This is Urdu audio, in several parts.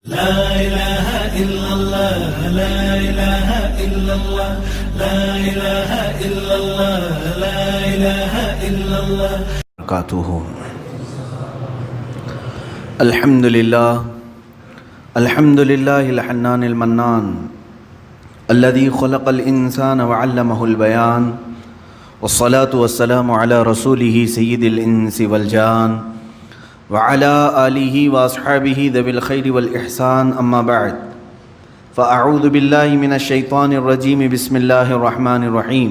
لا إله إلا الله لا إله إلا الله لا إله إلا الله لا إله إلا الله وبركاته. الحمد لله الحنان المنان الذي خلق الإنسان وعلمه البيان والصلاة والسلام على رسوله سيد الإنس والجان وعلى آله وأصحابه ذوي الخير والإحسان أما بعد فأعوذ بالله من الشيطان الرجيم بسم الله الرحمن الرحيم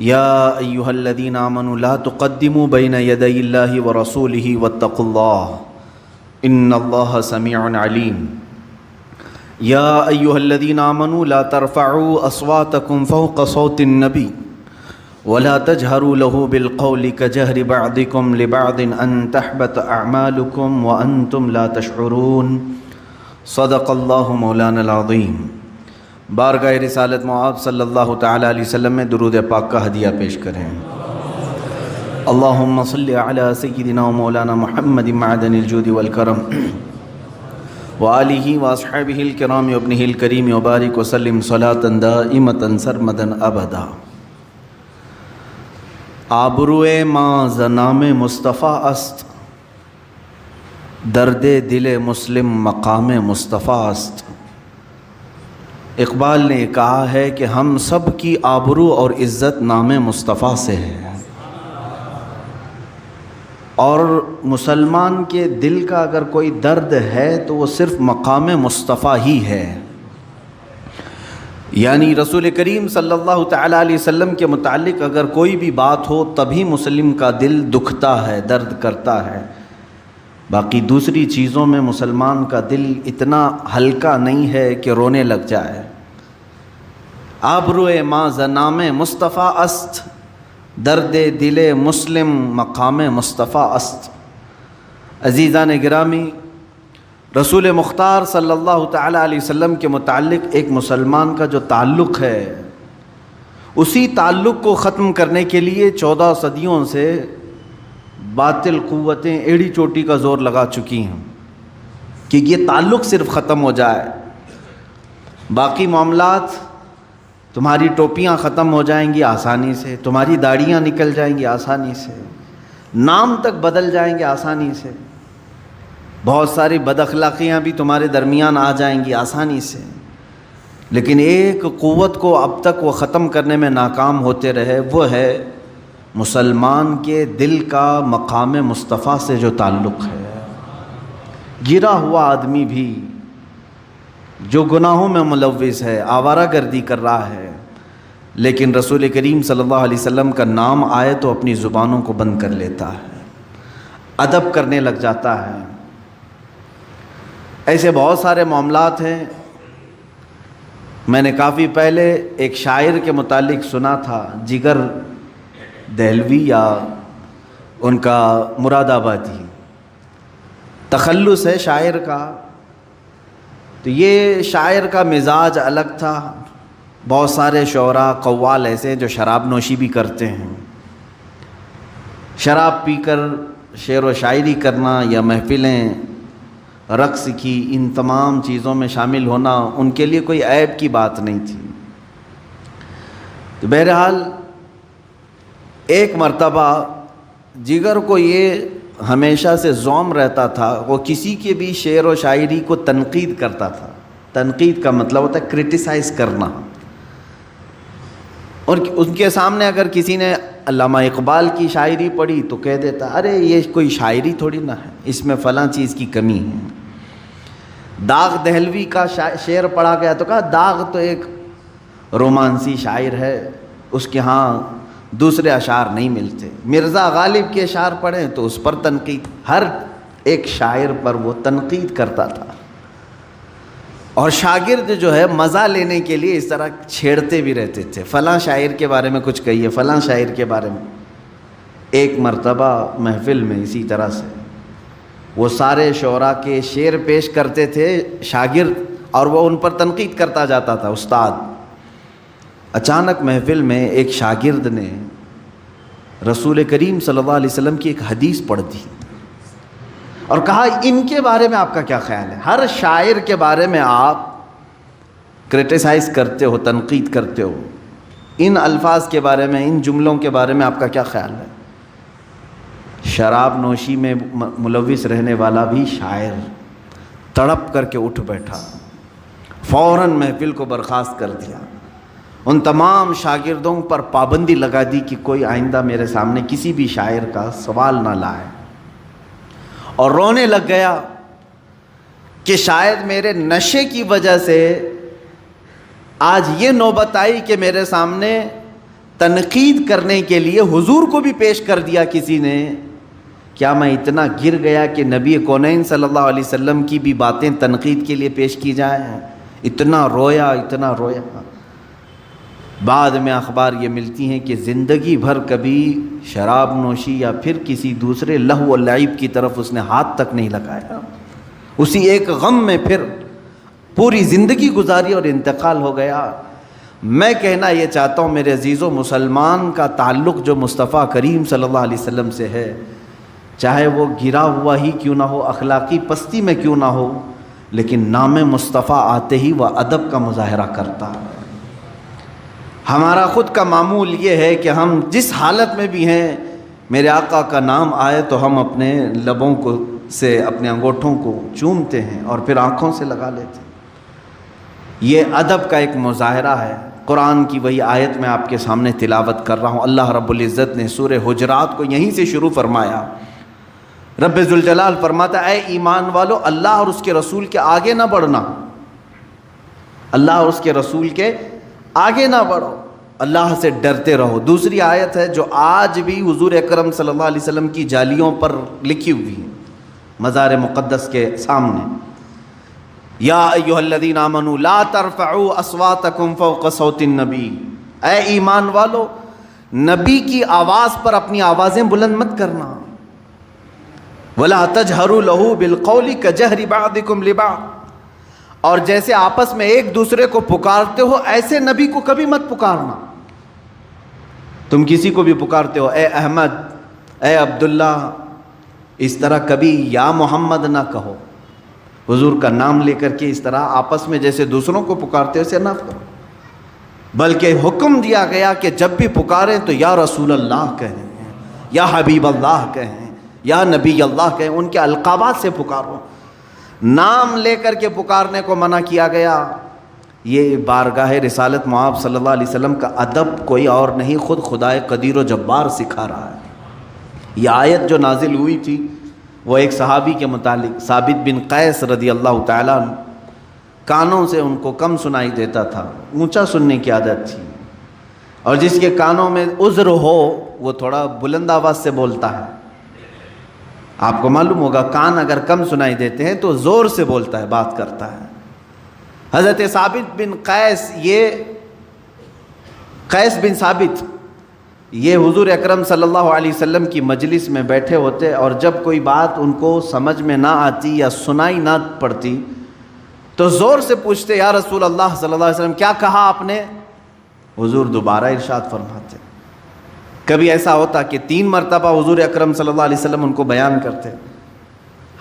يا أيها الذين آمنوا لا تقدموا بين يدي الله ورسوله واتقوا الله إن الله سميع عليم يا أيها الذين آمنوا لا ترفعوا أصواتكم فوق صوت النبي ولا تجهروا له بالقول كجهر بعضكم لبعض أن تحبط أعمالكم وأنتم لا تشعرون صدق الله مولانا العظيم. بارگاہ رسالت معاب صلی اللہ تعالیٰ علیہ وسلم میں درود پاک کا ہدیہ پیش کریں. اللہم صلی علی سیدنا و مولانا محمد معدن الجود والکرم وآلہ واصحابہ الکرام وابنہ الکریم وبارک وسلم صلاة دائمة سرمدا ابدا. آبروئے ماں زنام مصطفیٰ است درد دل مسلم مقام مصطفیٰ است. اقبال نے کہا ہے کہ ہم سب کی آبرو اور عزت نام مصطفیٰ سے ہے، اور مسلمان کے دل کا اگر کوئی درد ہے تو وہ صرف مقام مصطفیٰ ہی ہے. یعنی رسول کریم صلی اللہ تعالیٰ علیہ وسلم کے متعلق اگر کوئی بھی بات ہو تبھی مسلم کا دل دکھتا ہے، درد کرتا ہے. باقی دوسری چیزوں میں مسلمان کا دل اتنا ہلکا نہیں ہے کہ رونے لگ جائے. آبروئے ماں زنام مصطفیٰ است درد دل مسلم مقام مصطفیٰ است. عزیزان گرامی، رسول مختار صلی اللہ تعالیٰ علیہ وسلم کے متعلق ایک مسلمان کا جو تعلق ہے، اسی تعلق کو ختم کرنے کے لیے 14 صدیوں سے باطل قوتیں ایڑی چوٹی کا زور لگا چکی ہیں کہ یہ تعلق صرف ختم ہو جائے. باقی معاملات، تمہاری ٹوپیاں ختم ہو جائیں گی آسانی سے، تمہاری داڑیاں نکل جائیں گی آسانی سے، نام تک بدل جائیں گے آسانی سے، بہت ساری بد اخلاقیاں بھی تمہارے درمیان آ جائیں گی آسانی سے. لیکن ایک قوت کو اب تک وہ ختم کرنے میں ناکام ہوتے رہے، وہ ہے مسلمان کے دل کا مقام مصطفیٰ سے جو تعلق ہے. گرا ہوا آدمی بھی جو گناہوں میں ملوث ہے، آوارہ گردی کر رہا ہے، لیکن رسول کریم صلی اللہ علیہ وسلم کا نام آئے تو اپنی زبانوں کو بند کر لیتا ہے، ادب کرنے لگ جاتا ہے. ایسے بہت سارے معاملات ہیں. میں نے کافی پہلے ایک شاعر کے متعلق سنا تھا، جگر دہلوی یا ان کا مراد آبادی، تخلص ہے شاعر کا. تو یہ شاعر کا مزاج الگ تھا. بہت سارے شعراء قوال ایسے جو شراب نوشی بھی کرتے ہیں. شراب پی کر شعر و شاعری کرنا یا محفلیں، رقص کی، ان تمام چیزوں میں شامل ہونا ان کے لیے کوئی عیب کی بات نہیں تھی. تو بہرحال ایک مرتبہ جگر کو یہ ہمیشہ سے زوم رہتا تھا، وہ کسی کے بھی شعر و شاعری کو تنقید کرتا تھا. تنقید کا مطلب ہوتا ہے کرٹیسائز کرنا. اور ان کے سامنے اگر کسی نے علامہ اقبال کی شاعری پڑھی تو کہہ دیتا، ارے یہ کوئی شاعری تھوڑی نہ ہے، اس میں فلاں چیز کی کمی ہے. داغ دہلوی کا شعر پڑھا گیا تو کہا داغ تو ایک رومانسی شاعر ہے، اس کے ہاں دوسرے اشعار نہیں ملتے. مرزا غالب کے اشعار پڑھیں تو اس پر تنقید، ہر ایک شاعر پر وہ تنقید کرتا تھا. اور شاگرد جو ہے مزہ لینے کے لیے اس طرح چھیڑتے بھی رہتے تھے، فلاں شاعر کے بارے میں کچھ کہیے، فلاں شاعر کے بارے میں. ایک مرتبہ محفل میں اسی طرح سے وہ سارے شعراء کے شعر پیش کرتے تھے شاگرد، اور وہ ان پر تنقید کرتا جاتا تھا استاد. اچانک محفل میں ایک شاگرد نے رسول کریم صلی اللہ علیہ وسلم کی ایک حدیث پڑھ دی. اور کہا ان کے بارے میں آپ کا کیا خیال ہے؟ ہر شاعر کے بارے میں آپ کرٹیسائز کرتے ہو، تنقید کرتے ہو، ان الفاظ کے بارے میں، ان جملوں کے بارے میں آپ کا کیا خیال ہے؟ شراب نوشی میں ملوث رہنے والا بھی شاعر تڑپ کر کے اٹھ بیٹھا، فوراً محفل کو برخاست کر دیا، ان تمام شاگردوں پر پابندی لگا دی کہ کوئی آئندہ میرے سامنے کسی بھی شاعر کا سوال نہ لائے، اور رونے لگ گیا کہ شاید میرے نشے کی وجہ سے آج یہ نوبت آئی کہ میرے سامنے تنقید کرنے کے لیے حضور کو بھی پیش کر دیا کسی نے، کیا میں اتنا گر گیا کہ نبی کونین صلی اللہ علیہ وسلم کی بھی باتیں تنقید کے لیے پیش کی جائیں؟ اتنا رویا، اتنا رویا۔ بعد میں اخبار یہ ملتی ہیں کہ زندگی بھر کبھی شراب نوشی یا پھر کسی دوسرے لہو و لعب کی طرف اس نے ہاتھ تک نہیں لگایا، اسی ایک غم میں پھر پوری زندگی گزاری اور انتقال ہو گیا۔ میں کہنا یہ چاہتا ہوں میرے عزیزو، مسلمان کا تعلق جو مصطفیٰ کریم صلی اللہ علیہ وسلم سے ہے، چاہے وہ گرا ہوا ہی کیوں نہ ہو، اخلاقی پستی میں کیوں نہ ہو، لیکن نام مصطفیٰ آتے ہی وہ ادب کا مظاہرہ کرتا ہے۔ ہمارا خود کا معمول یہ ہے کہ ہم جس حالت میں بھی ہیں، میرے آقا کا نام آئے تو ہم اپنے لبوں کو سے اپنے انگوٹھوں کو چومتے ہیں اور پھر آنکھوں سے لگا لیتے ہیں۔ یہ ادب کا ایک مظاہرہ ہے۔ قرآن کی وہی آیت میں آپ کے سامنے تلاوت کر رہا ہوں۔ اللہ رب العزت نے سورہ حجرات کو یہیں سے شروع فرمایا۔ رب ذوالجلال فرماتا ہے، اے ایمان والو، اللہ اور اس کے رسول کے آگے نہ بڑھنا، اللہ اور اس کے رسول کے آگے نہ بڑھو، اللہ سے ڈرتے رہو۔ دوسری آیت ہے جو آج بھی حضور اکرم صلی اللہ علیہ وسلم کی جالیوں پر لکھی ہوئی ہے، مزار مقدس کے سامنے، یا ایھا الذین آمنوا لا ترفعوا اصواتکم فوق صوت النبی، اے ایمان والو، نبی کی آواز پر اپنی آوازیں بلند مت کرنا، ولا تجہروا لہ بالقول کجہر بعضکم لبعض، اور جیسے آپس میں ایک دوسرے کو پکارتے ہو ایسے نبی کو کبھی مت پکارنا۔ تم کسی کو بھی پکارتے ہو، اے احمد، اے عبداللہ، اس طرح کبھی یا محمد نہ کہو، حضور کا نام لے کر کے اس طرح آپس میں جیسے دوسروں کو پکارتے ہو اسے نہ کرو، بلکہ حکم دیا گیا کہ جب بھی پکاریں تو یا رسول اللہ کہیں، یا حبیب اللہ کہیں، یا نبی اللہ کہیں، ان کے القابات سے پکارو، نام لے کر کے پکارنے کو منع کیا گیا۔ یہ بارگاہ رسالت مآب صلی اللہ علیہ وسلم کا ادب کوئی اور نہیں، خود خدائے قدیر و جبار سکھا رہا ہے۔ یہ آیت جو نازل ہوئی تھی وہ ایک صحابی کے متعلق، ثابت بن قیس رضی اللہ تعالیٰ عنہ، کانوں سے ان کو کم سنائی دیتا تھا، اونچا سننے کی عادت تھی، اور جس کے کانوں میں عذر ہو وہ تھوڑا بلند آواز سے بولتا ہے۔ آپ کو معلوم ہوگا کان اگر کم سنائی دیتے ہیں تو زور سے بولتا ہے، بات کرتا ہے۔ حضرت ثابت بن قیس، یہ قیس بن ثابت، یہ حضور اکرم صلی اللہ علیہ وسلم کی مجلس میں بیٹھے ہوتے، اور جب کوئی بات ان کو سمجھ میں نہ آتی یا سنائی نہ پڑتی تو زور سے پوچھتے، یا رسول اللہ صلی اللہ علیہ وسلم کیا کہا آپ نے؟ حضور دوبارہ ارشاد فرماتے۔ کبھی ایسا ہوتا کہ 3 مرتبہ حضور اکرم صلی اللہ علیہ وسلم ان کو بیان کرتے،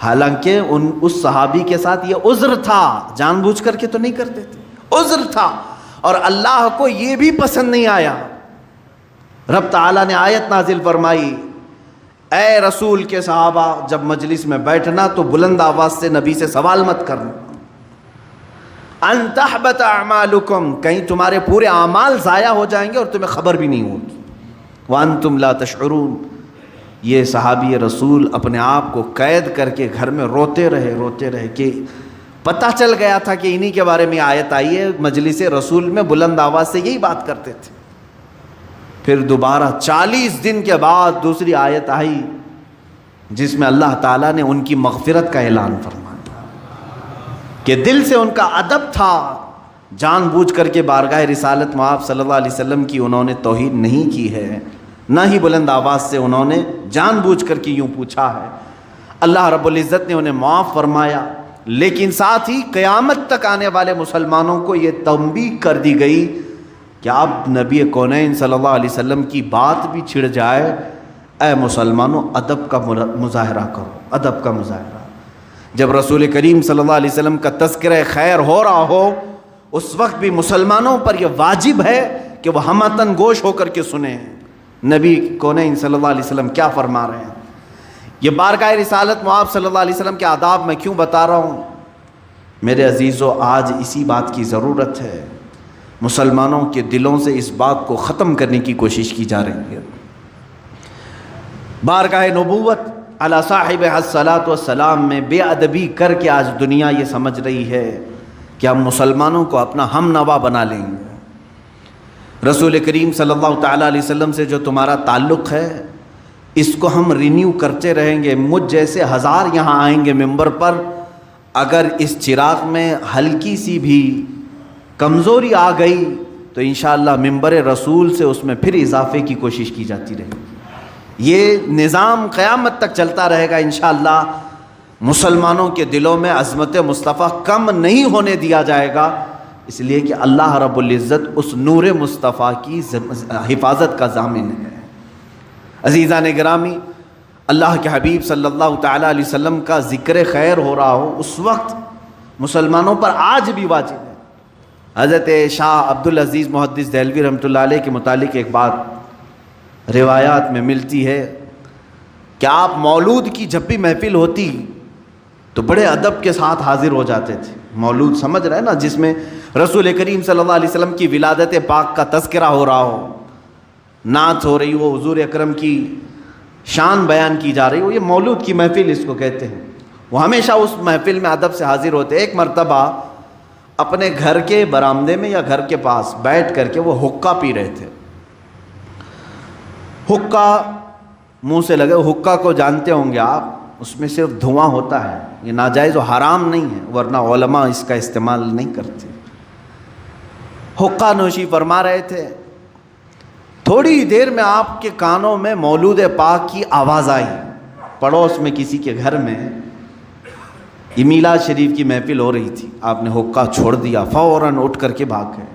حالانکہ اس صحابی کے ساتھ یہ عذر تھا، جان بوجھ کر کے تو نہیں کرتے تھے، عذر تھا، اور اللہ کو یہ بھی پسند نہیں آیا۔ رب تعالیٰ نے آیت نازل فرمائی، اے رسول کے صحابہ، جب مجلس میں بیٹھنا تو بلند آواز سے نبی سے سوال مت کرنا، ان تحبط اعمالکم، کہیں تمہارے پورے اعمال ضائع ہو جائیں گے اور تمہیں خبر بھی نہیں ہوگی، وانتم لا تشعرون۔ یہ صحابی رسول اپنے آپ کو قید کر کے گھر میں روتے رہے کہ پتہ چل گیا تھا کہ انہی کے بارے میں آیت آئی ہے، مجلس رسول میں بلند آواز سے یہی بات کرتے تھے۔ پھر دوبارہ 40 دن کے بعد دوسری آیت آئی جس میں اللہ تعالیٰ نے ان کی مغفرت کا اعلان فرمایا کہ دل سے ان کا ادب تھا، جان بوجھ کر کے بارگاہ رسالت مآب صلی اللہ علیہ وسلم کی انہوں نے توہین نہیں کی ہے، نہ ہی بلند آواز سے انہوں نے جان بوجھ کر کے یوں پوچھا ہے۔ اللہ رب العزت نے انہیں معاف فرمایا، لیکن ساتھ ہی قیامت تک آنے والے مسلمانوں کو یہ تنبیہ کر دی گئی کہ اب نبی کونین صلی اللہ علیہ وسلم کی بات بھی چھڑ جائے، اے مسلمانوں ادب کا مظاہرہ کرو، ادب کا مظاہرہ۔ جب رسول کریم صلی اللہ علیہ وسلم کا تذکرہ خیر ہو رہا ہو اس وقت بھی مسلمانوں پر یہ واجب ہے کہ وہ ہمتن گوش ہو کر کے سنیں نبی کونین صلی اللہ علیہ وسلم کیا فرما رہے ہیں۔ یہ بارگاہ رسالت میں آپ صلی اللہ علیہ وسلم کے آداب میں کیوں بتا رہا ہوں؟ میرے عزیزو، آج اسی بات کی ضرورت ہے، مسلمانوں کے دلوں سے اس بات کو ختم کرنے کی کوشش کی جا رہی ہے۔ بارگاہ نبوت علی صاحب الصلاۃ والسلام میں بے ادبی کر کے آج دنیا یہ سمجھ رہی ہے کہ ہم مسلمانوں کو اپنا ہم نوا بنا لیں گے۔ رسول کریم صلی اللہ تعالیٰ علیہ وسلم سے جو تمہارا تعلق ہے اس کو ہم رینیو کرتے رہیں گے۔ مجھ جیسے ہزار یہاں آئیں گے ممبر پر، اگر اس چراغ میں ہلکی سی بھی کمزوری آ گئی تو انشاءاللہ ممبر رسول سے اس میں پھر اضافے کی کوشش کی جاتی رہے گی۔ یہ نظام قیامت تک چلتا رہے گا انشاءاللہ۔ مسلمانوں کے دلوں میں عظمت مصطفیٰ کم نہیں ہونے دیا جائے گا، اس لیے کہ اللہ رب العزت اس نور مصطفیٰ کی حفاظت کا ضامن ہے۔ عزیزان گرامی، اللہ کے حبیب صلی اللہ تعالیٰ علیہ وسلم کا ذکر خیر ہو رہا ہو اس وقت مسلمانوں پر آج بھی واجب ہے۔ حضرت شاہ عبدالعزیز محدث دہلوی رحمۃ اللہ علیہ کے متعلق ایک بات روایات میں ملتی ہے کہ آپ مولود کی جب بھی محفل ہوتی تو بڑے ادب کے ساتھ حاضر ہو جاتے تھے۔ مولود سمجھ رہے ہیں نا، جس میں رسول کریم صلی اللہ علیہ وسلم کی ولادت پاک کا تذکرہ ہو رہا ہو، نعت ہو رہی ہو، حضور اکرم کی شان بیان کی جا رہی ہو، یہ مولود کی محفل اس کو کہتے ہیں۔ وہ ہمیشہ اس محفل میں ادب سے حاضر ہوتے۔ ایک مرتبہ اپنے گھر کے برآمدے میں یا گھر کے پاس بیٹھ کر کے وہ حقہ پی رہے تھے۔ حقہ منہ سے لگے، حقہ کو جانتے ہوں گے آپ، اس میں صرف دھواں ہوتا ہے، یہ ناجائز و حرام نہیں ہے، ورنہ علماء اس کا استعمال نہیں کرتے۔ حقہ نوشی فرما رہے تھے، تھوڑی دیر میں آپ کے کانوں میں مولود پاک کی آواز آئی۔ پڑوس میں کسی کے گھر میں یہ میلاد شریف کی محفل ہو رہی تھی، آپ نے حقہ چھوڑ دیا، فوراً اٹھ کر کے بھاگ گئے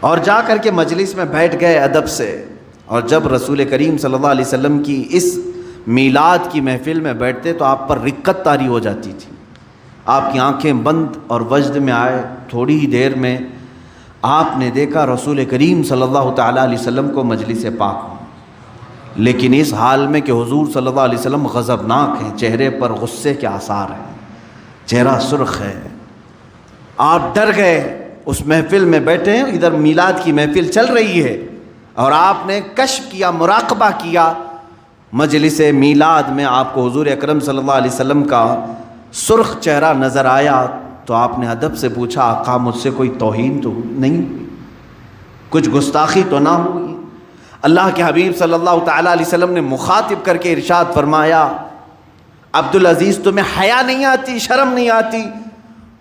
اور جا کر کے مجلس میں بیٹھ گئے ادب سے۔ اور جب رسول کریم صلی اللہ علیہ وسلم کی اس میلاد کی محفل میں بیٹھتے تو آپ پر رقت طاری ہو جاتی تھی، آپ کی آنکھیں بند اور وجد میں آئے۔ تھوڑی ہی دیر میں آپ نے دیکھا رسول کریم صلی اللہ تعالیٰ علیہ وسلم کو مجلس پاک ہوں، لیکن اس حال میں کہ حضور صلی اللہ علیہ وسلم غضبناک ہیں، چہرے پر غصے کے آثار ہیں، چہرہ سرخ ہے۔ آپ ڈر گئے، اس محفل میں بیٹھے ہیں، ادھر میلاد کی محفل چل رہی ہے اور آپ نے کشف کیا، مراقبہ کیا مجلس میلاد میں، آپ کو حضور اکرم صلی اللہ علیہ وسلم کا سرخ چہرہ نظر آیا تو آپ نے ادب سے پوچھا، آقا مجھ سے کوئی توہین تو نہیں ہوئی، کچھ گستاخی تو نہ ہوئی؟ اللہ کے حبیب صلی اللہ تعالیٰ علیہ وسلم نے مخاطب کر کے ارشاد فرمایا، عبدالعزیز تمہیں حیا نہیں آتی، شرم نہیں آتی؟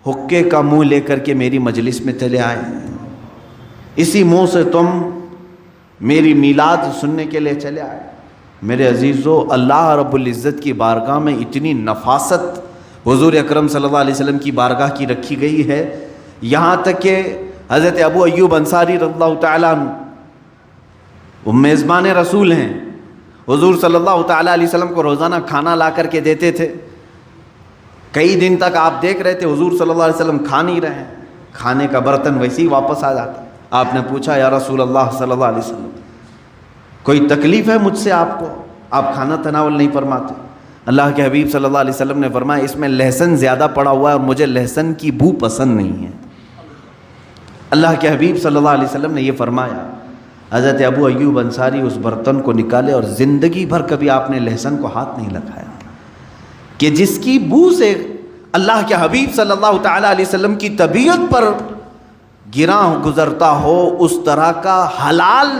حقے کا منہ لے کر کے میری مجلس میں چلے آئے، اسی منہ سے تم میری میلاد سننے کے لیے چلے آئے۔ میرے عزیزو، اللہ رب العزت کی بارگاہ میں اتنی نفاست حضور اکرم صلی اللہ علیہ وسلم کی بارگاہ کی رکھی گئی ہے، یہاں تک کہ حضرت ابو ایوب انصاری رضی اللہ تعالیٰ عنہ وہ میزبان رسول ہیں، حضور صلی اللہ تعالیٰ علیہ وسلم کو روزانہ کھانا لا کر کے دیتے تھے۔ کئی دن تک آپ دیکھ رہے تھے حضور صلی اللہ علیہ وسلم کھا نہیں رہے ہیں، کھانے کا برتن ویسے ہی واپس آ جاتا۔ آپ نے پوچھا، یا رسول اللہ صلی اللہ علیہ وسلم کوئی تکلیف ہے مجھ سے آپ کو؟ آپ کھانا تناول نہیں فرماتے؟ اللہ کے حبیب صلی اللہ علیہ وسلم نے فرمایا، اس میں لہسن زیادہ پڑا ہوا ہے اور مجھے لہسن کی بو پسند نہیں ہے۔ اللہ کے حبیب صلی اللہ علیہ وسلم نے یہ فرمایا۔ حضرت ابو ایوب انصاری اس برتن کو نکالے اور زندگی بھر کبھی آپ نے لہسن کو ہاتھ نہیں لگایا، کہ جس کی بو سے اللہ کے حبیب صلی اللہ تعالیٰ علیہ وسلم کی طبیعت پر گراں گزرتا ہو، اس طرح کا حلال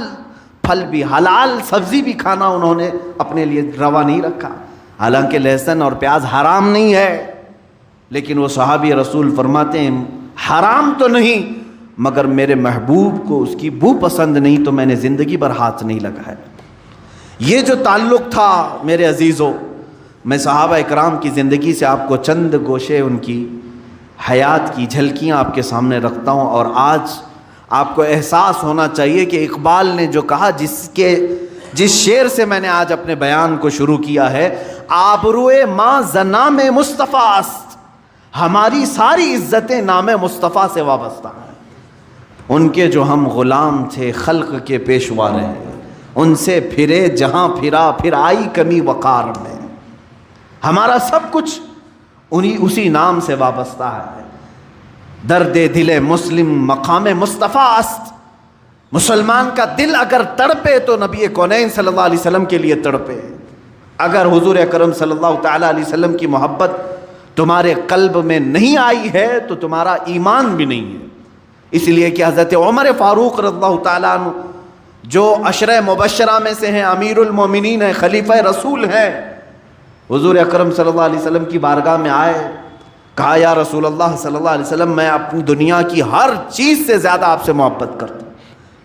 پھل بھی، حلال سبزی بھی کھانا انہوں نے اپنے لیے روا نہیں رکھا۔ حالانکہ لہسن اور پیاز حرام نہیں ہے، لیکن وہ صحابی رسول فرماتے ہیں حرام تو نہیں مگر میرے محبوب کو اس کی بو پسند نہیں تو میں نے زندگی بھر ہاتھ نہیں لگایا۔ یہ جو تعلق تھا میرے عزیزوں، میں صحابہ اکرام کی زندگی سے آپ کو چند گوشے ان کی حیات کی جھلکیاں آپ کے سامنے رکھتا ہوں، اور آج آپ کو احساس ہونا چاہیے کہ اقبال نے جو کہا، جس شعر سے میں نے آج اپنے بیان کو شروع کیا ہے، آبروئے ماں زنام مصطفیٰ است، ہماری ساری عزتیں نام مصطفیٰ سے وابستہ ہیں۔ ان کے جو ہم غلام تھے خلق کے پیشوا رہے، ان سے پھرے جہاں پھرا پھر آئی کمی وقار میں، ہمارا سب کچھ اسی نام سے وابستہ ہے۔ درد دل مسلم مقام مصطفیٰ است، مسلمان کا دل اگر تڑپے تو نبی کونین صلی اللہ علیہ وسلم کے لیے تڑپے۔ اگر حضور اکرم صلی اللہ تعالیٰ علیہ وسلم کی محبت تمہارے قلب میں نہیں آئی ہے تو تمہارا ایمان بھی نہیں ہے۔ اس لیے کہ حضرت عمر فاروق رضی اللہ تعالیٰ عنہ جو عشرہ مبشرہ میں سے ہیں، امیر المومنین ہیں، خلیفہ رسول ہیں، حضور اکرم صلی اللہ علیہ وسلم کی بارگاہ میں آئے، کہا یا رسول اللہ صلی اللہ علیہ وسلم، میں اپنی دنیا کی ہر چیز سے زیادہ آپ سے محبت کرتا ہوں،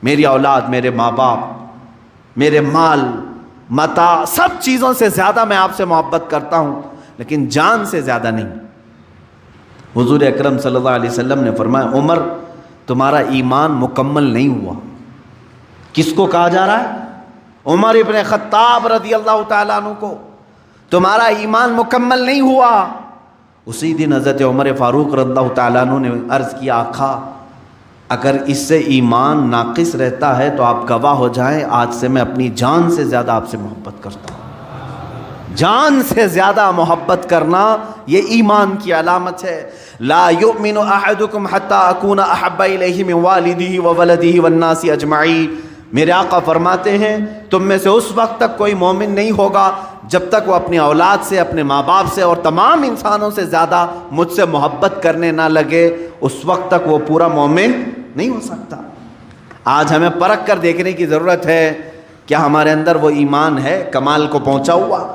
میری اولاد، میرے ماں باپ، میرے مال متاع، سب چیزوں سے زیادہ میں آپ سے محبت کرتا ہوں، لیکن جان سے زیادہ نہیں۔ حضور اکرم صلی اللہ علیہ وسلم نے فرمایا عمر تمہارا ایمان مکمل نہیں ہوا۔ کس کو کہا جا رہا ہے؟ عمر ابن خطاب رضی اللہ تعالیٰ عنہ کو، تمہارا ایمان مکمل نہیں ہوا۔ اسی دن حضرت عمر فاروق رضی اللہ تعالیٰ عنہ نے عرض کیا آقا اگر اس سے ایمان ناقص رہتا ہے تو آپ گواہ ہو جائیں، آج سے میں اپنی جان سے زیادہ آپ سے محبت کرتا ہوں۔ جان سے زیادہ محبت کرنا یہ ایمان کی علامت ہے۔ لا یؤمن احدکم حتی اکون احب الیہ من والدہ وولدہ والناس اجمعین، میرے آقا فرماتے ہیں تم میں سے اس وقت تک کوئی مومن نہیں ہوگا جب تک وہ اپنی اولاد سے، اپنے ماں باپ سے اور تمام انسانوں سے زیادہ مجھ سے محبت کرنے نہ لگے، اس وقت تک وہ پورا مومن نہیں ہو سکتا۔ آج ہمیں پرکھ کر دیکھنے کی ضرورت ہے کیا ہمارے اندر وہ ایمان ہے کمال کو پہنچا ہوا؟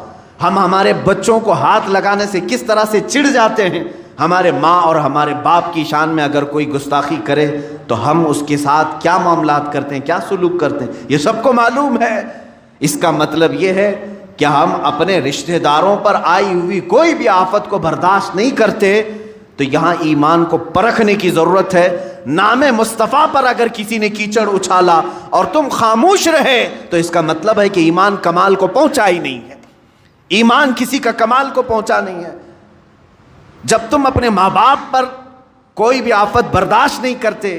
ہم ہمارے بچوں کو ہاتھ لگانے سے کس طرح سے چڑ جاتے ہیں، ہمارے ماں اور ہمارے باپ کی شان میں اگر کوئی گستاخی کرے تو ہم اس کے ساتھ کیا معاملات کرتے ہیں، کیا سلوک کرتے ہیں، یہ سب کو معلوم ہے۔ اس کا مطلب یہ ہے کہ ہم اپنے رشتہ داروں پر آئی ہوئی کوئی بھی آفت کو برداشت نہیں کرتے، تو یہاں ایمان کو پرکھنے کی ضرورت ہے۔ نام مصطفیٰ پر اگر کسی نے کیچڑ اچھالا اور تم خاموش رہے تو اس کا مطلب ہے کہ ایمان کمال کو پہنچا ہی نہیں ہے، ایمان کسی کا کمال کو پہنچا نہیں ہے۔ جب تم اپنے ماں باپ پر کوئی بھی آفت برداشت نہیں کرتے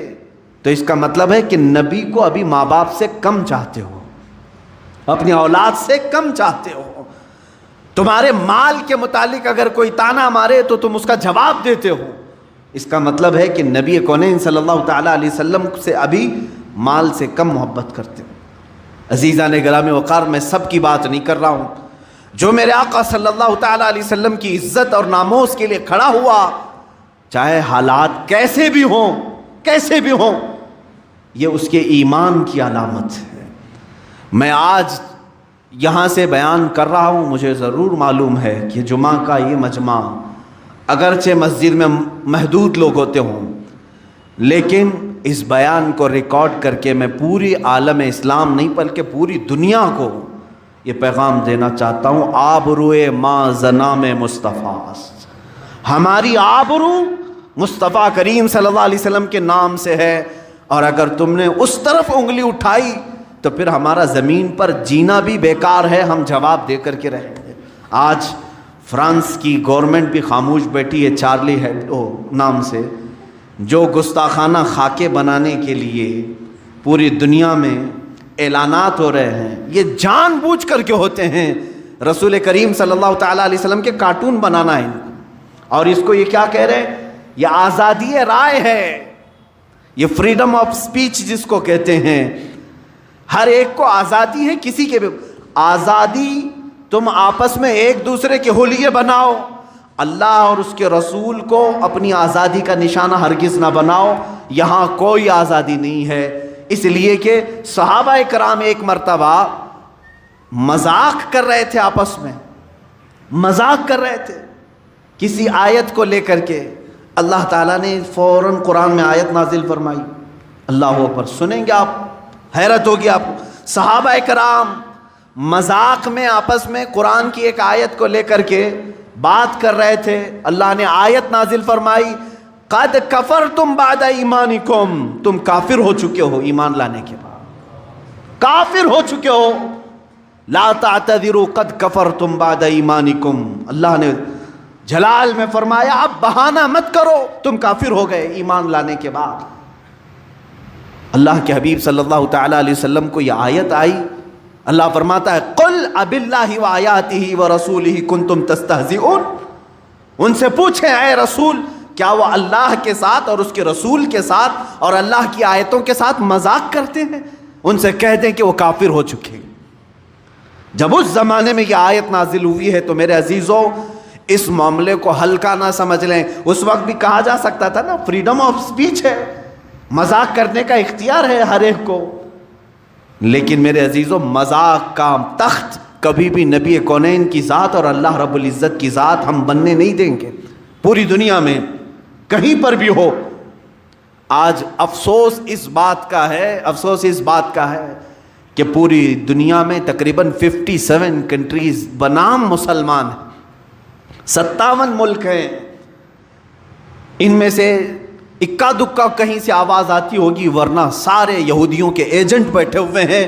تو اس کا مطلب ہے کہ نبی کو ابھی ماں باپ سے کم چاہتے ہو، اپنی اولاد سے کم چاہتے ہو۔ تمہارے مال کے متعلق اگر کوئی تانا مارے تو تم اس کا جواب دیتے ہو، اس کا مطلب ہے کہ نبی کونین صلی اللہ تعالیٰ علیہ وسلم سے ابھی مال سے کم محبت کرتے ہو۔ عزیزان گرامی وقار، میں سب کی بات نہیں کر رہا ہوں، جو میرے آقا صلی اللہ تعالیٰ علیہ وسلم کی عزت اور ناموس کے لیے کھڑا ہوا، چاہے حالات کیسے بھی ہوں، یہ اس کے ایمان کی علامت ہے۔ میں آج یہاں سے بیان کر رہا ہوں، مجھے ضرور معلوم ہے کہ جمعہ کا یہ مجمع اگرچہ مسجد میں محدود لوگ ہوتے ہوں، لیکن اس بیان کو ریکارڈ کر کے میں پوری عالم اسلام نہیں بلکہ پوری دنیا کو یہ پیغام دینا چاہتا ہوں، آبروئے ماں زنام مصطفیٰ است، ہماری آبرو مصطفیٰ کریم صلی اللہ علیہ وسلم کے نام سے ہے، اور اگر تم نے اس طرف انگلی اٹھائی تو پھر ہمارا زمین پر جینا بھی بیکار ہے، ہم جواب دے کر کے رہیں گے۔ آج فرانس کی گورنمنٹ بھی خاموش بیٹھی ہے، چارلی ہیبڈو نام سے، جو گستاخانہ خاکے بنانے کے لیے پوری دنیا میں اعلانات ہو رہے ہیں، یہ جان بوجھ کر کے ہوتے ہیں۔ رسول کریم صلی اللہ تعالیٰ علیہ وسلم کے کارٹون بنانا ہے، اور اس کو یہ کیا کہہ رہے ہیں؟ یہ آزادی رائے ہے، یہ فریڈم آف سپیچ جس کو کہتے ہیں۔ ہر ایک کو آزادی ہے، کسی کے بھی آزادی، تم آپس میں ایک دوسرے کے حلیے بناؤ، اللہ اور اس کے رسول کو اپنی آزادی کا نشانہ ہرگز نہ بناؤ، یہاں کوئی آزادی نہیں ہے۔ اس لیے کہ صحابہ کرام ایک مرتبہ مذاق کر رہے تھے، آپس میں مذاق کر رہے تھے کسی آیت کو لے کر کے، اللہ تعالیٰ نے فوراً قرآن میں آیت نازل فرمائی، اللہ اکبر، سنیں گے آپ، حیرت ہوگی آپ کو۔ صحابہ کرام مذاق میں آپس میں قرآن کی ایک آیت کو لے کر کے بات کر رہے تھے، اللہ نے آیت نازل فرمائی، قد کفرتم بعد ایمانکم، تم کافر ہو چکے ہو ایمان لانے کے بعد، کافر ہو چکے ہو۔ لا تعتذروا قد کفرتم بعد ایمانکم، اللہ نے جلال میں فرمایا اب بہانہ مت کرو، تم کافر ہو گئے ایمان لانے کے بعد۔ اللہ کے حبیب صلی اللہ تعالیٰ علیہ وسلم کو یہ آیت آئی، اللہ فرماتا ہے قل اب اللہ وآیاتہ ورسولہ کنتم تستہزئون، ان سے پوچھیں اے رسول کیا وہ اللہ کے ساتھ اور اس کے رسول کے ساتھ اور اللہ کی آیتوں کے ساتھ مذاق کرتے ہیں؟ ان سے کہہ دیں کہ وہ کافر ہو چکے ہیں۔ جب اس زمانے میں یہ آیت نازل ہوئی ہے تو میرے عزیزوں اس معاملے کو ہلکا نہ سمجھ لیں۔ اس وقت بھی کہا جا سکتا تھا نا فریڈم آف سپیچ ہے، مذاق کرنے کا اختیار ہے ہر ایک کو، لیکن میرے عزیزوں مذاق کا تخت کبھی بھی نبی کونین کی ذات اور اللہ رب العزت کی ذات ہم بننے نہیں دیں گے، پوری دنیا میں کہیں پر بھی ہو۔ آج افسوس اس بات کا ہے کہ پوری دنیا میں تقریباً 57 کنٹریز بنام مسلمان ہیں، 57 ملک ہیں، ان میں سے اکا دکا کہیں سے آواز آتی ہوگی، ورنہ سارے یہودیوں کے ایجنٹ بیٹھے ہوئے ہیں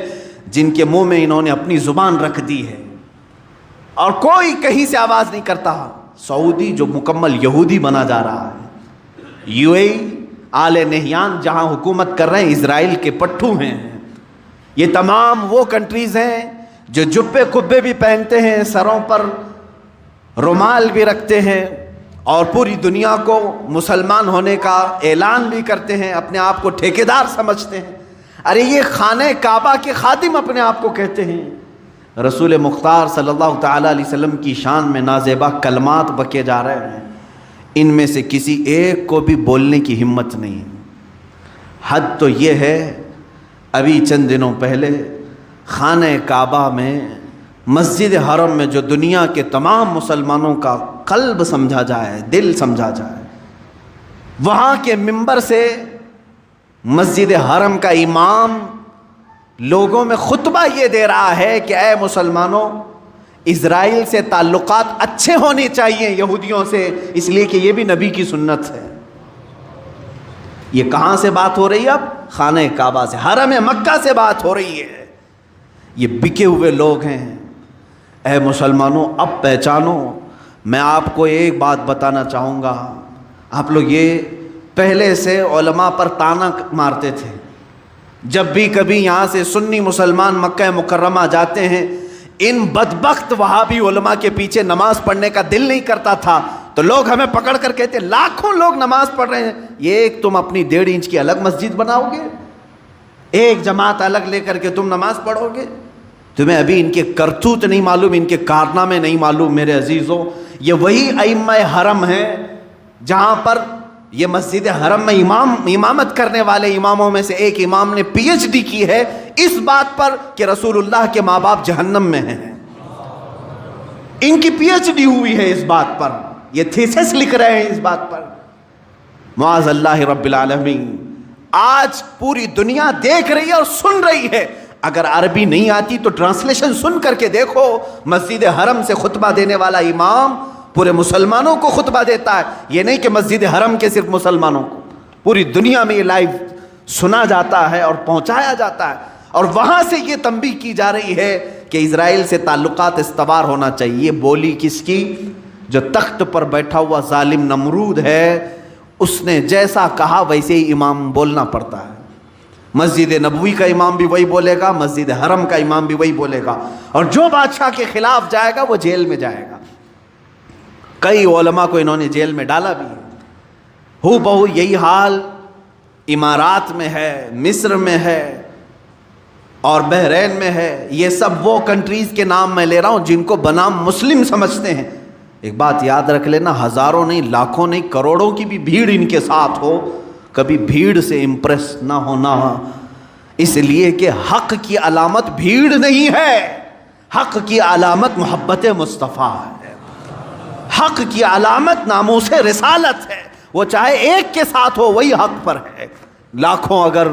جن کے منہ میں انہوں نے اپنی زبان رکھ دی ہے اور کوئی کہیں سے آواز نہیں کرتا۔ سعودی جو مکمل یہودی بنا جا رہا ہے، یو اے ای، آل نہیان جہاں حکومت کر رہے ہیں اسرائیل کے پٹھو ہیں، یہ تمام وہ کنٹریز ہیں جو جبے کبے بھی پہنتے ہیں، سروں پر رومال بھی رکھتے ہیں اور پوری دنیا کو مسلمان ہونے کا اعلان بھی کرتے ہیں، اپنے آپ کو ٹھیکیدار سمجھتے ہیں۔ ارے یہ خانہ کعبہ کے خادم اپنے آپ کو کہتے ہیں۔ رسول مختار صلی اللہ تعالیٰ علیہ وسلم کی شان میں نازیبا کلمات بکے جا رہے ہیں، ان میں سے کسی ایک کو بھی بولنے کی ہمت نہیں۔ حد تو یہ ہے ابھی چند دنوں پہلے خانہ کعبہ میں مسجد حرم میں جو دنیا کے تمام مسلمانوں کا قلب سمجھا جائے، دل سمجھا جائے، وہاں کے منبر سے مسجد حرم کا امام لوگوں میں خطبہ یہ دے رہا ہے کہ اے مسلمانوں، اسرائیل سے تعلقات اچھے ہونے چاہیے یہودیوں سے، اس لیے کہ یہ بھی نبی کی سنت ہے۔ یہ کہاں سے بات ہو رہی ہے؟ اب خانہ کعبہ سے، حرم مکہ سے بات ہو رہی ہے۔ یہ بکے ہوئے لوگ ہیں۔ اے مسلمانوں اب پہچانو۔ میں آپ کو ایک بات بتانا چاہوں گا، آپ لوگ یہ پہلے سے علماء پر طعنہ مارتے تھے، جب بھی کبھی یہاں سے سنی مسلمان مکہ مکرمہ جاتے ہیں، ان بدبخت وہابی علماء کے پیچھے نماز پڑھنے کا دل نہیں کرتا تھا تو لوگ ہمیں پکڑ کر کہتے لاکھوں لوگ نماز پڑھ رہے ہیں، یہ ایک تم اپنی 1.5 انچ کی الگ مسجد بناؤ گے، ایک جماعت الگ لے کر کے تم نماز پڑھو گے؟ تمہیں ابھی ان کے کرتوت نہیں معلوم، ان کے کارنامے نہیں معلوم۔ میرے عزیزوں یہ وہی ائمہ حرم ہیں جہاں پر یہ مسجد حرم میں امامت کرنے والے اماموں میں سے ایک امام نے پی ایچ ڈی کی ہے اس بات پر کہ رسول اللہ کے ماں باپ جہنم میں ہیں۔ ان کی پی ایچ ڈی ہوئی ہے اس بات پر، یہ تھیسس لکھ رہے ہیں اس بات پر۔ معاذ اللہ رب العالمین، آج پوری دنیا دیکھ رہی ہے اور سن رہی ہے۔ اگر عربی نہیں آتی تو ٹرانسلیشن سن کر کے دیکھو، مسجد حرم سے خطبہ دینے والا امام پورے مسلمانوں کو خطبہ دیتا ہے۔ یہ نہیں کہ مسجد حرم کے صرف مسلمانوں کو، پوری دنیا میں یہ لائیو سنا جاتا ہے اور پہنچایا جاتا ہے، اور وہاں سے یہ تنبیہ کی جا رہی ہے کہ اسرائیل سے تعلقات استوار ہونا چاہیے۔ یہ بولی کس کی؟ جو تخت پر بیٹھا ہوا ظالم نمرود ہے، اس نے جیسا کہا ویسے ہی امام بولنا پڑتا ہے۔ مسجد نبوی کا امام بھی وہی بولے گا، مسجد حرم کا امام بھی وہی بولے گا، اور جو بادشاہ کے خلاف جائے گا وہ جیل میں جائے گا۔ کئی علماء کو انہوں نے جیل میں ڈالا بھی ہے۔ ہو بہو یہی حال امارات میں ہے، مصر میں ہے اور بحرین میں ہے۔ یہ سب وہ کنٹریز کے نام میں لے رہا ہوں جن کو بنام مسلم سمجھتے ہیں۔ ایک بات یاد رکھ لینا، ہزاروں نہیں، لاکھوں نہیں، کروڑوں کی بھی بھیڑ ان کے ساتھ ہو، کبھی بھیڑ سے امپریس نہ ہونا، اس لیے کہ حق کی علامت بھیڑ نہیں ہے، حق کی علامت محبت مصطفیٰ ہے، حق کی علامت ناموس رسالت ہے۔ وہ چاہے ایک کے ساتھ ہو وہی حق پر ہے، لاکھوں اگر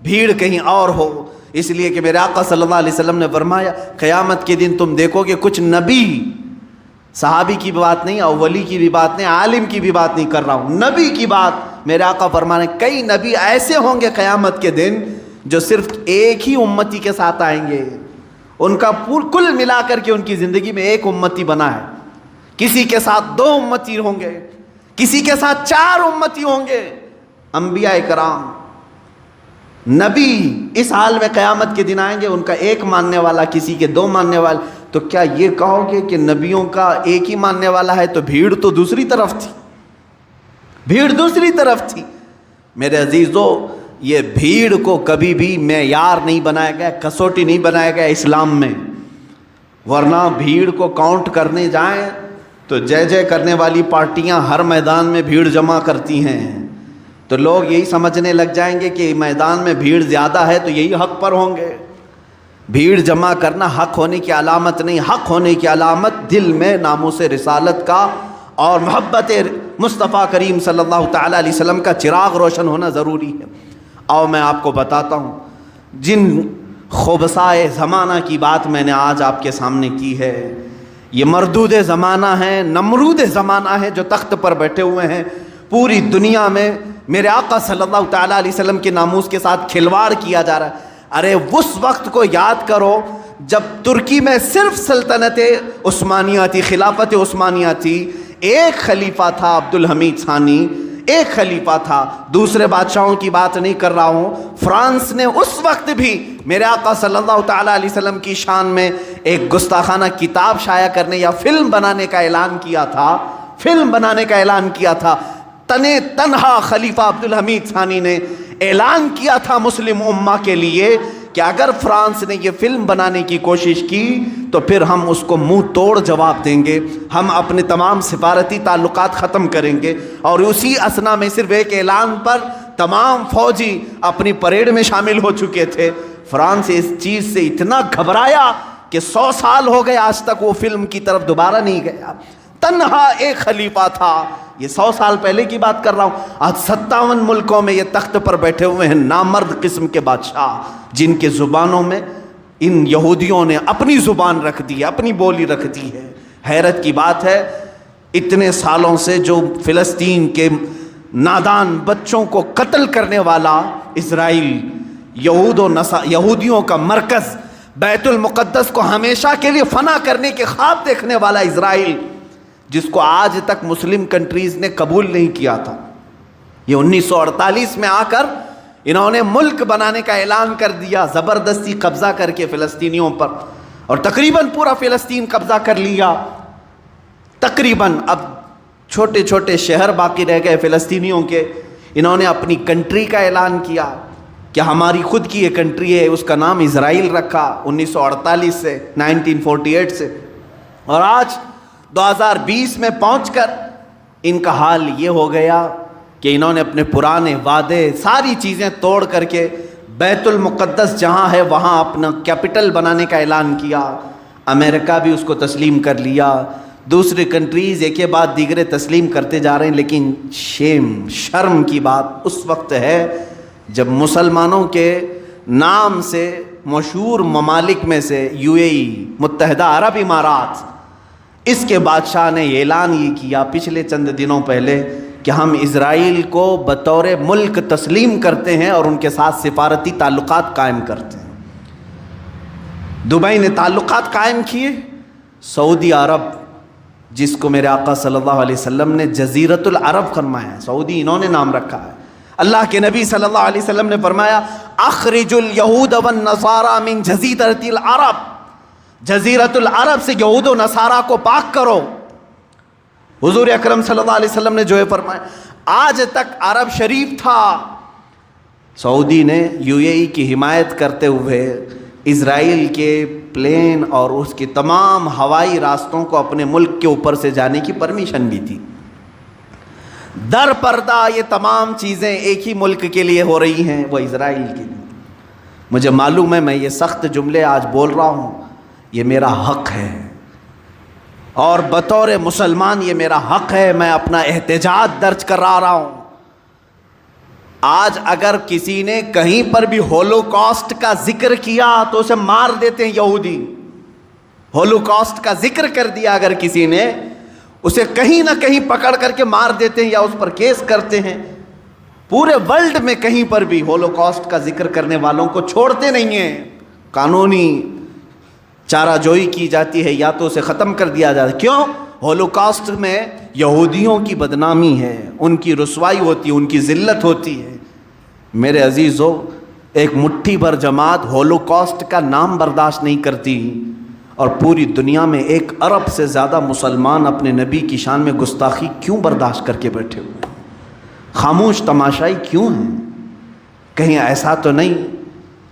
بھیڑ کہیں اور ہو۔ اس لیے کہ میرے آقا صلی اللہ علیہ وسلم نے فرمایا قیامت کے دن تم دیکھو گے کچھ نبی، صحابی کی بات نہیں اور ولی کی بھی بات نہیں، عالم کی بھی بات نہیں کر رہا ہوں، نبی کی بات میرے آقا فرمانے، کئی نبی ایسے ہوں گے قیامت کے دن جو صرف ایک ہی امتی کے ساتھ آئیں گے، ان کا کل ملا کر کے ان کی زندگی میں ایک امتی بنا ہے. کسی کے ساتھ 2 امتی ہوں گے, کسی کے ساتھ 4 امتی ہوں گے. انبیاء کرام, نبی اس حال میں قیامت کے دن آئیں گے, ان کا ایک ماننے والا, کسی کے 2 ماننے والے. تو کیا یہ کہو گے کہ نبیوں کا ایک ہی ماننے والا ہے تو بھیڑ تو دوسری طرف تھی, بھیڑ دوسری طرف تھی. میرے عزیزو, یہ بھیڑ کو کبھی بھی معیار نہیں بنایا گیا, کسوٹی نہیں بنایا گیا اسلام میں. ورنہ بھیڑ کو کاؤنٹ کرنے جائیں تو جے جے کرنے والی پارٹیاں ہر میدان میں بھیڑ جمع کرتی ہیں, تو لوگ یہی سمجھنے لگ جائیں گے کہ میدان میں بھیڑ زیادہ ہے تو یہی حق پر ہوں گے. بھیڑ جمع کرنا حق ہونے کی علامت نہیں. حق ہونے کی علامت دل میں ناموس رسالت کا اور محبت مصطفیٰ کریم صلی اللہ تعالیٰ علیہ وسلم کا چراغ روشن ہونا ضروری ہے. اور میں آپ کو بتاتا ہوں, جن خبثائے زمانہ کی بات میں نے آج آپ کے سامنے کی ہے, یہ مردود زمانہ ہے, نمرود زمانہ ہے, جو تخت پر بیٹھے ہوئے ہیں. پوری دنیا میں میرے آقا صلی اللہ تعالیٰ علیہ وسلم کے ناموس کے ساتھ کھلواڑ کیا جا رہا ہے. ارے اس وقت کو یاد کرو جب ترکی میں صرف سلطنت عثمانیہ تھی, خلافت عثمانیہ تھی. ایک خلیفہ تھا عبد الحمید ثانی, ایک خلیفہ تھا. دوسرے بادشاہوں کی بات نہیں کر رہا ہوں. فرانس نے اس وقت بھی میرے آقا صلی اللہ تعالیٰ علیہ وسلم کی شان میں ایک گستاخانہ کتاب شائع کرنے یا فلم بنانے کا اعلان کیا تھا, فلم بنانے کا اعلان کیا تھا. تنہا خلیفہ عبد الحمید ثانی نے اعلان کیا تھا مسلم امہ کے لیے کہ اگر فرانس نے یہ فلم بنانے کی کوشش کی تو پھر ہم اس کو منہ توڑ جواب دیں گے, ہم اپنے تمام سفارتی تعلقات ختم کریں گے. اور اسی اثنا میں صرف ایک اعلان پر تمام فوجی اپنی پریڈ میں شامل ہو چکے تھے. فرانس اس چیز سے اتنا گھبرایا کہ 100 سال ہو گئے آج تک وہ فلم کی طرف دوبارہ نہیں گیا. تنہا ایک خلیفہ تھا. یہ 100 سال پہلے کی بات کر رہا ہوں. آج 57 ملکوں میں یہ تخت پر بیٹھے ہوئے ہیں نامرد قسم کے بادشاہ, جن کے زبانوں میں ان یہودیوں نے اپنی زبان رکھ دی ہے, اپنی بولی رکھ دی ہے. حیرت کی بات ہے, اتنے سالوں سے جو فلسطین کے نادان بچوں کو قتل کرنے والا اسرائیل, یہودیوں کا مرکز, بیت المقدس کو ہمیشہ کے لیے فنا کرنے کے خواب دیکھنے والا اسرائیل, جس کو آج تک مسلم کنٹریز نے قبول نہیں کیا تھا. یہ 1948 میں آ کر انہوں نے ملک بنانے کا اعلان کر دیا, زبردستی قبضہ کر کے فلسطینیوں پر, اور تقریباً پورا فلسطین قبضہ کر لیا. تقریباً اب چھوٹے چھوٹے شہر باقی رہ گئے فلسطینیوں کے. انہوں نے اپنی کنٹری کا اعلان کیا کہ ہماری خود کی یہ کنٹری ہے, اس کا نام اسرائیل رکھا 1948 سے, 1948 سے. اور آج 2020 میں پہنچ کر ان کا حال یہ ہو گیا کہ انہوں نے اپنے پرانے وعدے ساری چیزیں توڑ کر کے بیت المقدس جہاں ہے وہاں اپنا کیپٹل بنانے کا اعلان کیا. امریکہ بھی اس کو تسلیم کر لیا, دوسری کنٹریز ایک کے بعد دیگرے تسلیم کرتے جا رہے ہیں. لیکن شرم کی بات اس وقت ہے جب مسلمانوں کے نام سے مشہور ممالک میں سے UAE, متحدہ عرب امارات, اس کے بادشاہ نے اعلان یہ کیا پچھلے چند دنوں پہلے کہ ہم اسرائیل کو بطور ملک تسلیم کرتے ہیں اور ان کے ساتھ سفارتی تعلقات قائم کرتے ہیں. دبئی نے تعلقات قائم کیے. سعودی عرب, جس کو میرے آقا صلی اللہ علیہ وسلم نے جزیرۃ العرب فرمایا ہے, سعودی انہوں نے نام رکھا ہے. اللہ کے نبی صلی اللہ علیہ وسلم نے فرمایا اخرج الیہود والنصارى من جزیرۃ العرب, جزیرۃ العرب سے یہود و نصارہ کو پاک کرو. حضور اکرم صلی اللہ علیہ وسلم نے جو ہے فرمایا. آج تک عرب شریف تھا. سعودی نے UAE کی حمایت کرتے ہوئے اسرائیل کے پلین اور اس کے تمام ہوائی راستوں کو اپنے ملک کے اوپر سے جانے کی پرمیشن بھی تھی. در پردہ یہ تمام چیزیں ایک ہی ملک کے لیے ہو رہی ہیں, وہ اسرائیل کے لیے. مجھے معلوم ہے میں یہ سخت جملے آج بول رہا ہوں, یہ میرا حق ہے, اور بطور مسلمان یہ میرا حق ہے, میں اپنا احتجاج درج کرا رہا ہوں. آج اگر کسی نے کہیں پر بھی ہولوکاسٹ کا ذکر کیا تو اسے مار دیتے ہیں یہودی. ہولوکاسٹ کا ذکر کر دیا اگر کسی نے, اسے کہیں نہ کہیں پکڑ کر کے مار دیتے ہیں یا اس پر کیس کرتے ہیں. پورے ورلڈ میں کہیں پر بھی ہولوکاسٹ کا ذکر کرنے والوں کو چھوڑتے نہیں ہیں. قانونی چارہ جوئی کی جاتی ہے یا تو اسے ختم کر دیا جاتا ہے. کیوں؟ ہولوکاسٹ میں یہودیوں کی بدنامی ہے، ان کی رسوائی ہوتی ہے، ان کی ذلت ہوتی ہے. میرے عزیزو، ایک مٹھی بھر جماعت ہولوکاسٹ کا نام برداشت نہیں کرتی، اور پوری دنیا میں 1 ارب سے زیادہ مسلمان اپنے نبی کی شان میں گستاخی کیوں برداشت کر کے بیٹھے ہوئے؟ خاموش تماشائی کیوں ہیں؟ کہیں ایسا تو نہیں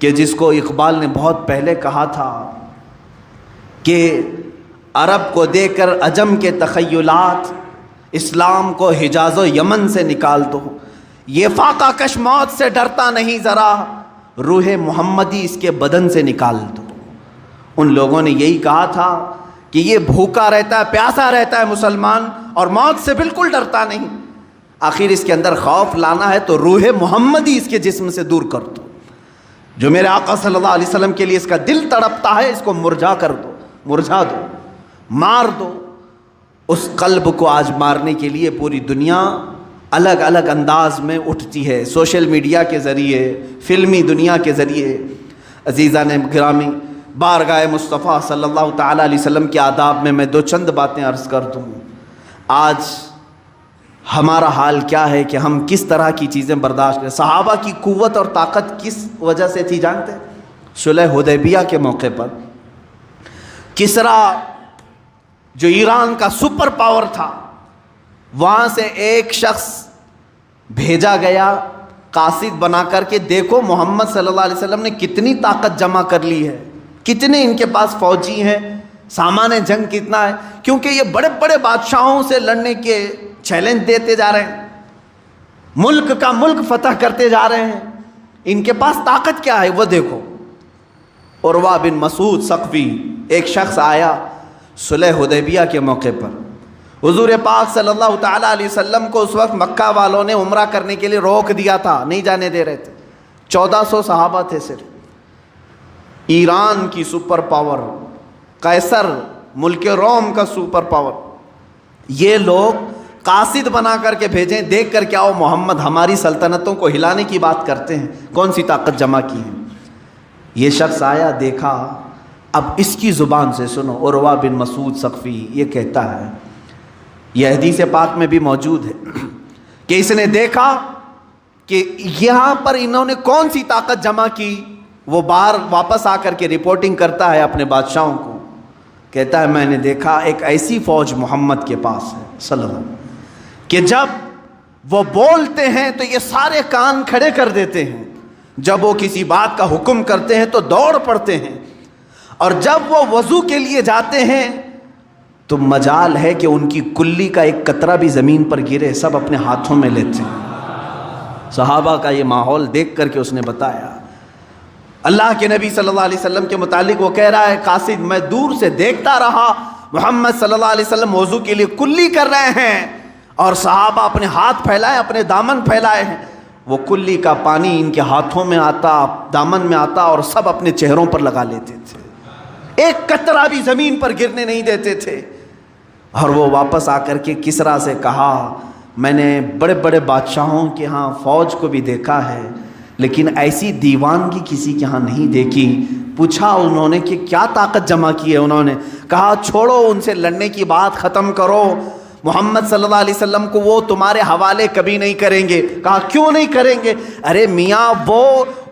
کہ جس کو اقبال نے بہت پہلے کہا تھا کہ عرب کو دے کر عجم کے تخیلات، اسلام کو حجاز و یمن سے نکال دو، یہ فاقہ کش موت سے ڈرتا نہیں ذرا، روح محمدی اس کے بدن سے نکال دو. ان لوگوں نے یہی کہا تھا کہ یہ بھوکا رہتا ہے، پیاسا رہتا ہے مسلمان، اور موت سے بالکل ڈرتا نہیں. آخر اس کے اندر خوف لانا ہے تو روح محمدی اس کے جسم سے دور کر دو. جو میرے آقا صلی اللہ علیہ وسلم کے لیے اس کا دل تڑپتا ہے، اس کو مرجھا کر دو، مرجھا دو، مار دو. اس قلب کو آج مارنے کے لیے پوری دنیا الگ الگ انداز میں اٹھتی ہے، سوشل میڈیا کے ذریعے، فلمی دنیا کے ذریعے. عزیزان گرامی، بارگاہ مصطفیٰ صلی اللہ تعالیٰ علیہ وسلم کے آداب میں 2 چند باتیں عرض کر دوں. آج ہمارا حال کیا ہے کہ ہم کس طرح کی چیزیں برداشت کریں. صحابہ کی قوت اور طاقت کس وجہ سے تھی جانتے ہیں؟ صلح حدیبیہ کے موقع پر کسرا جو ایران کا سپر پاور تھا، وہاں سے ایک شخص بھیجا گیا قاصد بنا کر کے، دیکھو محمد صلی اللہ علیہ وسلم نے کتنی طاقت جمع کر لی ہے، کتنے ان کے پاس فوجی ہیں، سامان جنگ کتنا ہے. کیونکہ یہ بڑے بڑے بادشاہوں سے لڑنے کے چیلنج دیتے جا رہے ہیں، ملک کا ملک فتح کرتے جا رہے ہیں، ان کے پاس طاقت کیا ہے وہ دیکھو. عروہ بن مسعود ثقفی ایک شخص آیا صلح حدیبیہ کے موقع پر. حضور پاک صلی اللہ تعالیٰ علیہ وسلم کو اس وقت مکہ والوں نے عمرہ کرنے کے لیے روک دیا تھا، نہیں جانے دے رہے تھے. 1400 صحابہ تھے صرف. ایران کی سپر پاور، قیصر ملک روم کا سپر پاور، یہ لوگ قاصد بنا کر کے بھیجیں، دیکھ کر کے آؤ محمد ہماری سلطنتوں کو ہلانے کی بات کرتے ہیں، کون سی طاقت جمع کی ہے. یہ شخص آیا، دیکھا. اب اس کی زبان سے سنو. عروہ بن مسعود ثقفی یہ کہتا ہے، یہ حدیث پاک میں بھی موجود ہے کہ اس نے دیکھا کہ یہاں پر انہوں نے کون سی طاقت جمع کی. وہ باہر واپس آ کر کے رپورٹنگ کرتا ہے اپنے بادشاہوں کو، کہتا ہے میں نے دیکھا ایک ایسی فوج محمد کے پاس ہے صلی اللہ علیہ وسلم کہ جب وہ بولتے ہیں تو یہ سارے کان کھڑے کر دیتے ہیں، جب وہ کسی بات کا حکم کرتے ہیں تو دوڑ پڑتے ہیں، اور جب وہ وضو کے لیے جاتے ہیں تو مجال ہے کہ ان کی کلی کا ایک قطرہ بھی زمین پر گرے، سب اپنے ہاتھوں میں لیتے ہیں. صحابہ کا یہ ماحول دیکھ کر کے اس نے بتایا. اللہ کے نبی صلی اللہ علیہ وسلم کے متعلق وہ کہہ رہا ہے، قاصد میں دور سے دیکھتا رہا محمد صلی اللہ علیہ وسلم وضو کے لیے کلی کر رہے ہیں، اور صحابہ اپنے ہاتھ پھیلائے، اپنے دامن پھیلائے ہیں. وہ کلی کا پانی ان کے ہاتھوں میں آتا، دامن میں آتا، اور سب اپنے چہروں پر لگا لیتے تھے، ایک قطرہ بھی زمین پر گرنے نہیں دیتے تھے. اور وہ واپس آ کر کے کسرا سے کہا، میں نے بڑے بڑے بادشاہوں کے ہاں فوج کو بھی دیکھا ہے، لیکن ایسی دیوانگی کسی کے ہاں نہیں دیکھی. پوچھا انہوں نے کہ کیا طاقت جمع کی ہے؟ انہوں نے کہا چھوڑو ان سے لڑنے کی بات ختم کرو، محمد صلی اللہ علیہ وسلم کو وہ تمہارے حوالے کبھی نہیں کریں گے. کہا کیوں نہیں کریں گے؟ ارے میاں وہ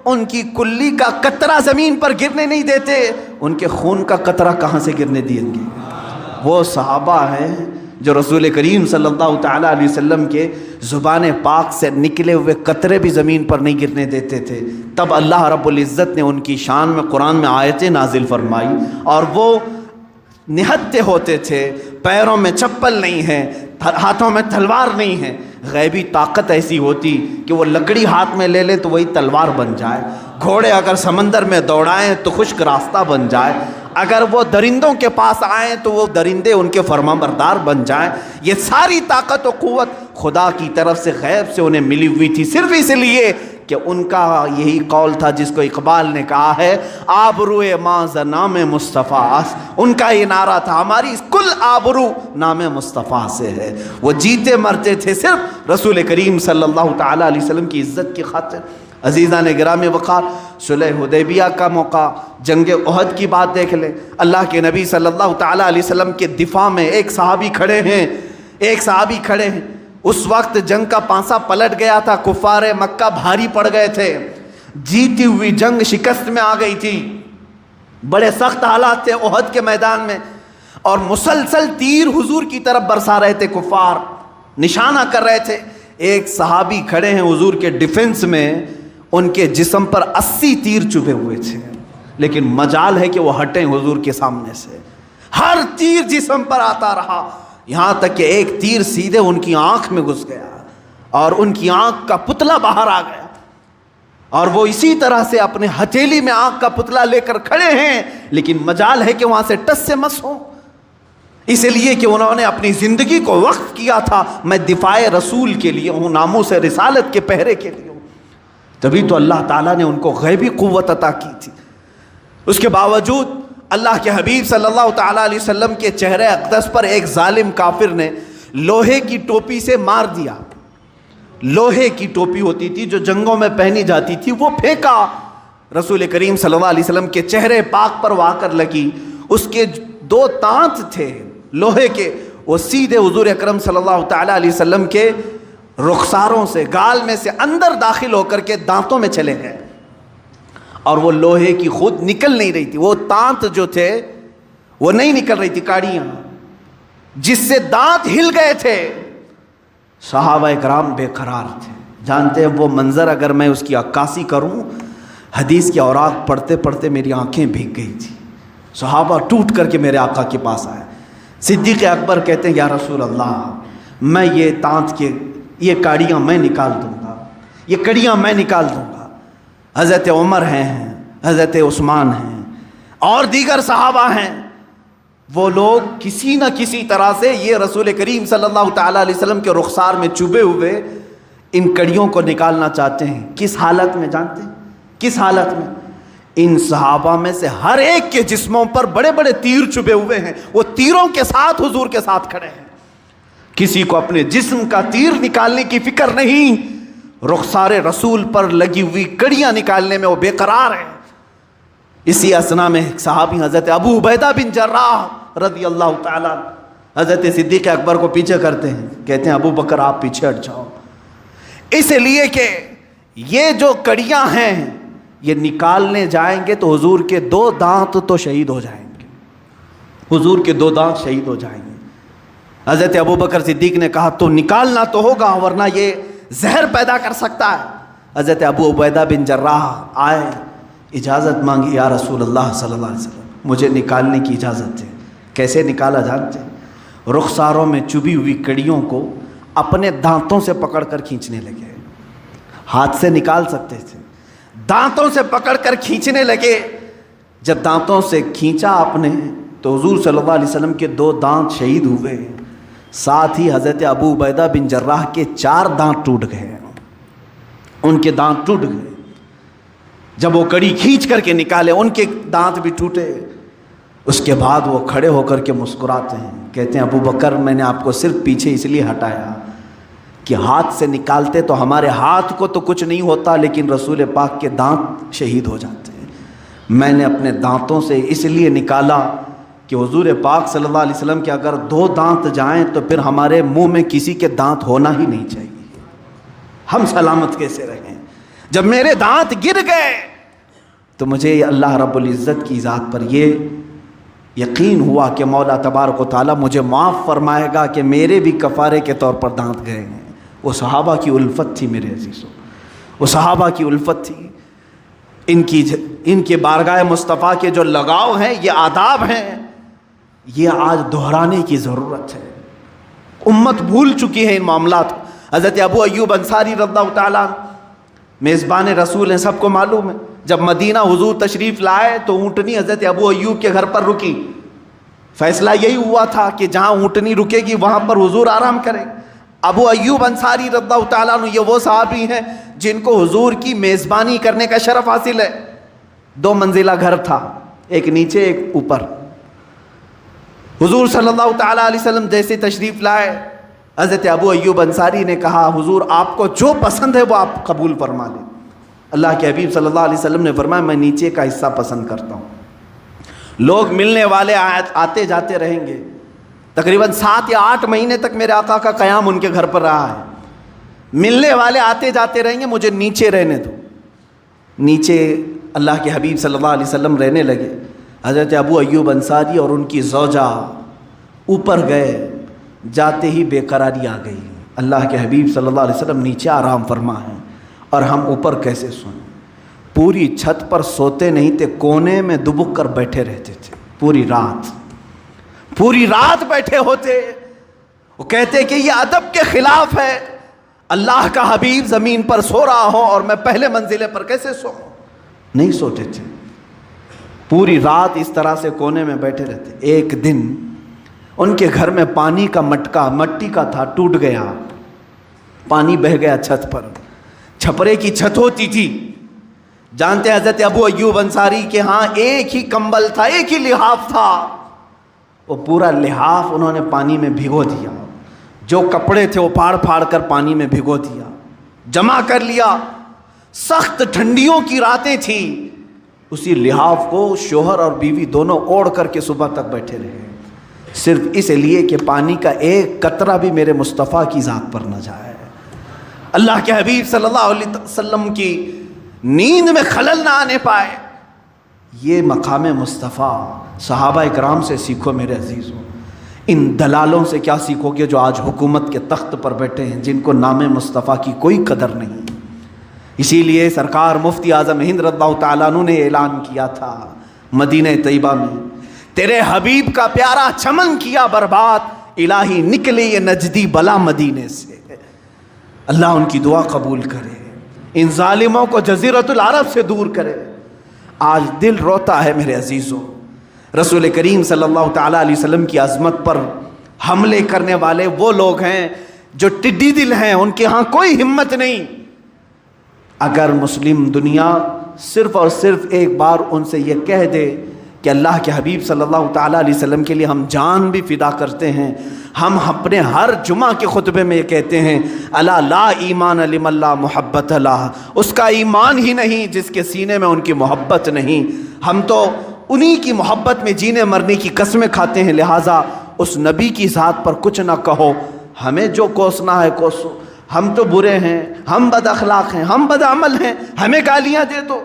ان کی کلی کا قطرہ زمین پر گرنے نہیں دیتے، ان کے خون کا قطرہ کہاں سے گرنے دیں گے؟ وہ صحابہ ہیں جو رسول کریم صلی اللہ تعالیٰ علیہ وسلم کے زبان پاک سے نکلے ہوئے قطرے بھی زمین پر نہیں گرنے دیتے تھے. تب اللہ رب العزت نے ان کی شان میں قرآن میں آیتیں نازل فرمائی، اور وہ نہتے ہوتے تھے، پیروں میں چپل نہیں ہے، ہاتھوں میں تلوار نہیں ہے. غیبی طاقت ایسی ہوتی کہ وہ لکڑی ہاتھ میں لے لے تو وہی تلوار بن جائے، گھوڑے اگر سمندر میں دوڑائیں تو خشک راستہ بن جائے، اگر وہ درندوں کے پاس آئیں تو وہ درندے ان کے فرما بردار بن جائیں. یہ ساری طاقت و قوت خدا کی طرف سے غیب سے انہیں ملی ہوئی تھی، صرف اس لیے کہ ان کا یہی قول تھا جس کو اقبال نے کہا ہے، آبروئے ماں نام مصطفیٰ. ان کا یہ نعرہ تھا، ہماری کل آبرو نام مصطفیٰ سے ہے. وہ جیتے مرتے تھے صرف رسول کریم صلی اللہ تعالیٰ علیہ وسلم کی عزت کی خاطر. عزیزان گرامی وقار، صلح حدیبیہ کا موقع، جنگ احد کی بات دیکھ لیں، اللہ کے نبی صلی اللہ تعالیٰ علیہ وسلم کے دفاع میں ایک صحابی کھڑے ہیں، اس وقت جنگ کا پانسا پلٹ گیا تھا، کفار مکہ بھاری پڑ گئے تھے، جیتی ہوئی جنگ شکست میں آ گئی تھی، بڑے سخت حالات تھے احد کے میدان میں، اور مسلسل تیر حضور کی طرف برسا رہے تھے، کفار نشانہ کر رہے تھے۔ ایک صحابی کھڑے ہیں حضور کے ڈیفنس میں، ان کے جسم پر 80 تیر چبھے ہوئے تھے، لیکن مجال ہے کہ وہ ہٹیں حضور کے سامنے سے، ہر تیر جسم پر آتا رہا، یہاں تک کہ ایک تیر سیدھے ان کی آنکھ میں گھس گیا اور ان کی آنکھ کا پتلا باہر آ گیا، اور وہ اسی طرح سے اپنے ہتھیلی میں آنکھ کا پتلا لے کر کھڑے ہیں، لیکن مجال ہے کہ وہاں سے ٹس سے مس ہوں، اس لیے کہ انہوں نے اپنی زندگی کو وقف کیا تھا، میں دفاع رسول کے لیے ہوں، ناموس رسالت کے پہرے کے لیے ہوں، تبھی تو اللہ تعالیٰ نے ان کو غیبی قوت عطا کی تھی۔ اس کے باوجود اللہ کے حبیب صلی اللہ تعالیٰ علیہ وسلم کے چہرے اقدس پر ایک ظالم کافر نے لوہے کی ٹوپی سے مار دیا، لوہے کی ٹوپی ہوتی تھی جو جنگوں میں پہنی جاتی تھی، وہ پھینکا، رسول کریم صلی اللہ علیہ وسلم کے چہرے پاک پر وہ آ کر لگی، اس کے 2 دانت تھے لوہے کے، وہ سیدھے حضور اکرم صلی اللہ تعالیٰ علیہ وسلم کے رخساروں سے، گال میں سے اندر داخل ہو کر کے دانتوں میں چلے گئے، اور وہ لوہے کی خود نکل نہیں رہی تھی، وہ دانت جو تھے وہ نہیں نکل رہی تھی، کاڑیاں جس سے دانت ہل گئے تھے۔ صحابہ کرام بے قرار تھے، جانتے ہیں وہ منظر اگر میں اس کی عکاسی کروں، حدیث کے اوراق پڑھتے پڑھتے میری آنکھیں بھیگ گئی تھی، صحابہ ٹوٹ کر کے میرے آقا کے پاس آئے، صدیق اکبر کہتے ہیں یا رسول اللہ، میں یہ دانت کے یہ کاڑیاں میں نکال دوں گا، یہ کڑیاں میں نکال دوں گا۔ حضرت عمر ہیں، حضرت عثمان ہیں، اور دیگر صحابہ ہیں، وہ لوگ کسی نہ کسی طرح سے یہ رسول کریم صلی اللہ تعالیٰ علیہ وسلم کے رخسار میں چبھے ہوئے ان کڑیوں کو نکالنا چاہتے ہیں۔ کس حالت میں جانتے ہیں؟ کس حالت میں؟ ان صحابہ میں سے ہر ایک کے جسموں پر بڑے بڑے تیر چبھے ہوئے ہیں، وہ تیروں کے ساتھ حضور کے ساتھ کھڑے ہیں، کسی کو اپنے جسم کا تیر نکالنے کی فکر نہیں، رخسار رسول پر لگی ہوئی کڑیاں نکالنے میں وہ بے قرار ہیں۔ اسی اسنا میں صحابی حضرت ابو عبیدہ بن جراح رضی اللہ تعالیٰ حضرت صدیق اکبر کو پیچھے کرتے ہیں، کہتے ہیں ابو بکر آپ پیچھے ہٹ جاؤ، اس لیے کہ یہ جو کڑیاں ہیں یہ نکالنے جائیں گے تو حضور کے 2 دانت تو شہید ہو جائیں گے، حضور کے 2 دانت شہید ہو جائیں گے۔ حضرت ابو بکر صدیق نے کہا تو نکالنا تو ہوگا ورنہ یہ زہر پیدا کر سکتا ہے۔ حضرت ابو عبیدہ بن جراح آئے، اجازت مانگی، یا رسول اللہ صلی اللہ علیہ وسلم مجھے نکالنے کی اجازت ہے۔ کیسے نکالا جانتے ہیں؟ رخساروں میں چبھی ہوئی کڑیوں کو اپنے دانتوں سے پکڑ کر کھینچنے لگے، ہاتھ سے نکال سکتے تھے، دانتوں سے پکڑ کر کھینچنے لگے۔ جب دانتوں سے کھینچا آپ نے تو حضور صلی اللہ علیہ وسلم کے 2 دانت شہید ہوئے، ساتھ ہی حضرت ابو عبیدہ بن جراح کے 4 دانت ٹوٹ گئے، ان کے دانت ٹوٹ گئے۔ جب وہ کڑی کھینچ کر کے نکالے ان کے دانت بھی ٹوٹے۔ اس کے بعد وہ کھڑے ہو کر کے مسکراتے ہیں، کہتے ہیں ابو بکر میں نے آپ کو صرف پیچھے اس لیے ہٹایا کہ ہاتھ سے نکالتے تو ہمارے ہاتھ کو تو کچھ نہیں ہوتا لیکن رسول پاک کے دانت شہید ہو جاتے ہیں، میں نے اپنے دانتوں سے اس لیے نکالا کہ حضور پاک صلی اللہ علیہ وسلم کے اگر 2 دانت جائیں تو پھر ہمارے منہ میں کسی کے دانت ہونا ہی نہیں چاہیے، ہم سلامت کیسے رہیں۔ جب میرے دانت گر گئے تو مجھے اللہ رب العزت کی ذات پر یہ یقین ہوا کہ مولا تبارک و تعالیٰ مجھے معاف فرمائے گا کہ میرے بھی کفارے کے طور پر دانت گئے ہیں۔ وہ صحابہ کی الفت تھی میرے عزیزوں، وہ صحابہ کی الفت تھی، ان کے بارگاہ مصطفیٰ کے جو لگاؤ ہیں، یہ آداب ہیں، یہ آج دہرانے کی ضرورت ہے۔ امت بھول چکی ہے ان معاملات کو۔ حضرت ابو ایوب انصاری رضی اللہ تعالیٰ میزبان رسول ہیں، سب کو معلوم ہے، جب مدینہ حضور تشریف لائے تو اونٹنی حضرت ابو ایوب کے گھر پر رکی، فیصلہ یہی ہوا تھا کہ جہاں اونٹنی رکے گی وہاں پر حضور آرام کریں۔ ابو ایوب انصاری رضی اللہ تعالیٰ عنہ یہ وہ صحابی ہیں جن کو حضور کی میزبانی کرنے کا شرف حاصل ہے۔ 2 منزلہ گھر تھا، ایک نیچے ایک اوپر۔ حضور صلی اللہ تعالیٰ علیہ وسلم جیسے تشریف لائے، حضرت ابو ایوب انصاری نے کہا حضور آپ کو جو پسند ہے وہ آپ قبول فرما لیں۔ اللہ کے حبیب صلی اللہ علیہ وسلم نے فرمایا میں نیچے کا حصہ پسند کرتا ہوں. لوگ ملنے والے آتے جاتے رہیں گے. تقریباً 7 یا 8 مہینے تک میرے آقا کا قیام ان کے گھر پر رہا ہے. ملنے والے آتے جاتے رہیں گے, مجھے نیچے رہنے دو. نیچے اللہ کے حبیب صلی اللہ علیہ وسلم رہنے لگے. حضرت ابو ایوب انصاری اور ان کی زوجہ اوپر گئے, جاتے ہی بے قراری آ گئی. اللہ کے حبیب صلی اللہ علیہ وسلم نیچے آرام فرما ہیں اور ہم اوپر کیسے سوئیں. پوری چھت پر سوتے نہیں تھے, کونے میں دبک کر بیٹھے رہتے تھے. پوری رات بیٹھے ہوتے. وہ کہتے کہ یہ ادب کے خلاف ہے, اللہ کا حبیب زمین پر سو رہا ہو اور میں پہلے منزلے پر کیسے سوؤں. نہیں سوتے تھے, پوری رات اس طرح سے کونے میں بیٹھے رہتے. ایک دن ان کے گھر میں پانی کا مٹکا مٹی کا تھا, ٹوٹ گیا, پانی بہہ گیا چھت پر. چھپرے کی چھت ہوتی تھی. جانتے حضرت ابو ایوب انصاری کے ہاں ایک ہی کمبل تھا, ایک ہی لحاف تھا. وہ پورا لحاف انہوں نے پانی میں بھگو دیا. جو کپڑے تھے وہ پھاڑ پھاڑ کر پانی میں بھگو دیا, جمع کر لیا. سخت ٹھنڈیوں کی راتیں تھیں. اسی لحاف کو شوہر اور بیوی دونوں اوڑھ کر کے صبح تک بیٹھے رہے, صرف اس لیے کہ پانی کا ایک قطرہ بھی میرے مصطفیٰ کی ذات پر نہ جائے. اللہ کے حبیب صلی اللہ علیہ وسلم کی نیند میں خلل نہ آنے پائے. یہ مقام مصطفیٰ صحابہ اکرام سے سیکھو میرے عزیزوں. ان دلالوں سے کیا سیکھو گے جو آج حکومت کے تخت پر بیٹھے ہیں, جن کو نام مصطفیٰ کی کوئی قدر نہیں. اسی لیے سرکار مفتی اعظم ہند رضی اللہ تعالیٰ عنہ نے اعلان کیا تھا مدینہ طیبہ میں, تیرے حبیب کا پیارا چمن کیا برباد, الہی نکلے یہ نجدی بلا مدینے سے. اللہ ان کی دعا قبول کرے, ان ظالموں کو جزیرۃ العرب سے دور کرے. آج دل روتا ہے میرے عزیزوں. رسول کریم صلی اللہ تعالیٰ علیہ وسلم کی عظمت پر حملے کرنے والے وہ لوگ ہیں جو ٹڈی دل ہیں, ان کے ہاں کوئی ہمت نہیں. اگر مسلم دنیا صرف اور صرف ایک بار ان سے یہ کہہ دے کہ اللہ کے حبیب صلی اللہ تعالیٰ علیہ وسلم کے لیے ہم جان بھی فدا کرتے ہیں. ہم اپنے ہر جمعہ کے خطبے میں یہ کہتے ہیں الا لا ایمان لمن لا محبت لہ, اس کا ایمان ہی نہیں جس کے سینے میں ان کی محبت نہیں. ہم تو انہی کی محبت میں جینے مرنے کی قسمیں کھاتے ہیں. لہٰذا اس نبی کی ذات پر کچھ نہ کہو, ہمیں جو کوسنا ہے کوسو. ہم تو برے ہیں, ہم بد اخلاق ہیں, ہم بد عمل ہیں, ہمیں گالیاں دے دو,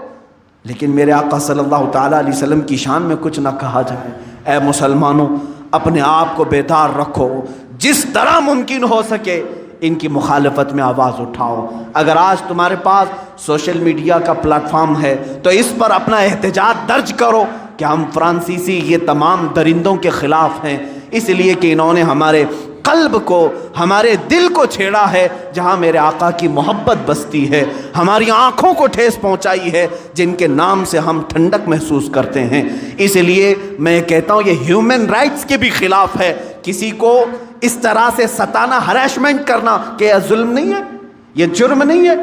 لیکن میرے آقا صلی اللہ تعالیٰ علیہ وسلم کی شان میں کچھ نہ کہا جائے. اے مسلمانوں, اپنے آپ کو بیدار رکھو, جس طرح ممکن ہو سکے ان کی مخالفت میں آواز اٹھاؤ. اگر آج تمہارے پاس سوشل میڈیا کا پلیٹ فارم ہے تو اس پر اپنا احتجاج درج کرو کہ ہم فرانسیسی یہ تمام درندوں کے خلاف ہیں, اس لیے کہ انہوں نے ہمارے قلب کو, ہمارے دل کو چھیڑا ہے جہاں میرے آقا کی محبت بستی ہے, ہماری آنکھوں کو ٹھیس پہنچائی ہے جن کے نام سے ہم ٹھنڈک محسوس کرتے ہیں. اس لیے میں کہتا ہوں یہ ہیومن رائٹس کے بھی خلاف ہے. کسی کو اس طرح سے ستانا, ہریسمنٹ کرنا, کہ یہ ظلم نہیں ہے, یہ جرم نہیں ہے.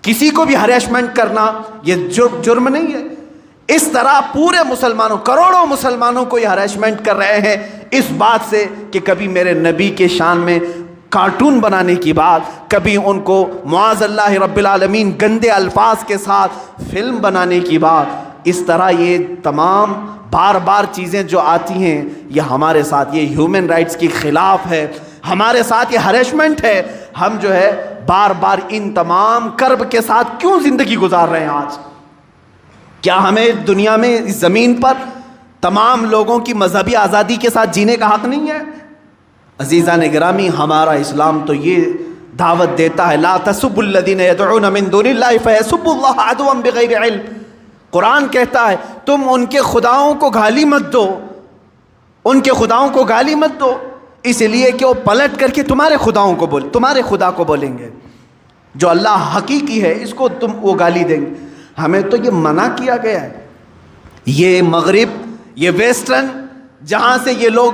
کسی کو بھی ہریسمنٹ کرنا یہ جرم نہیں ہے. اس طرح پورے مسلمانوں, کروڑوں مسلمانوں کو یہ ہریسمنٹ کر رہے ہیں اس بات سے کہ کبھی میرے نبی کے شان میں کارٹون بنانے کی بات, کبھی ان کو معاذ اللہ رب العالمین گندے الفاظ کے ساتھ فلم بنانے کی بات. اس طرح یہ تمام بار بار چیزیں جو آتی ہیں یہ ہمارے ساتھ, یہ ہیومن رائٹس کے خلاف ہے, ہمارے ساتھ یہ ہریسمنٹ ہے. ہم جو ہے بار بار ان تمام کرب کے ساتھ کیوں زندگی گزار رہے ہیں آج؟ کیا ہمیں دنیا میں اس زمین پر تمام لوگوں کی مذہبی آزادی کے ساتھ جینے کا حق نہیں ہے؟ عزیزان گرامی, ہمارا اسلام تو یہ دعوت دیتا ہے لا تسبوا الذین یدعون من دون اللہ فیسبوا اللہ عدوا بغیر علم. قرآن کہتا ہے تم ان کے خداؤں کو گالی مت دو, ان کے خداؤں کو گالی مت دو, اس لیے کہ وہ پلٹ کر کے تمہارے خداؤں کو تمہارے خدا کو بولیں گے. جو اللہ حقیقی ہے اس کو تم وہ گالی دیں گے. ہمیں تو یہ منع کیا گیا ہے. یہ مغرب, یہ ویسٹرن, جہاں سے یہ لوگ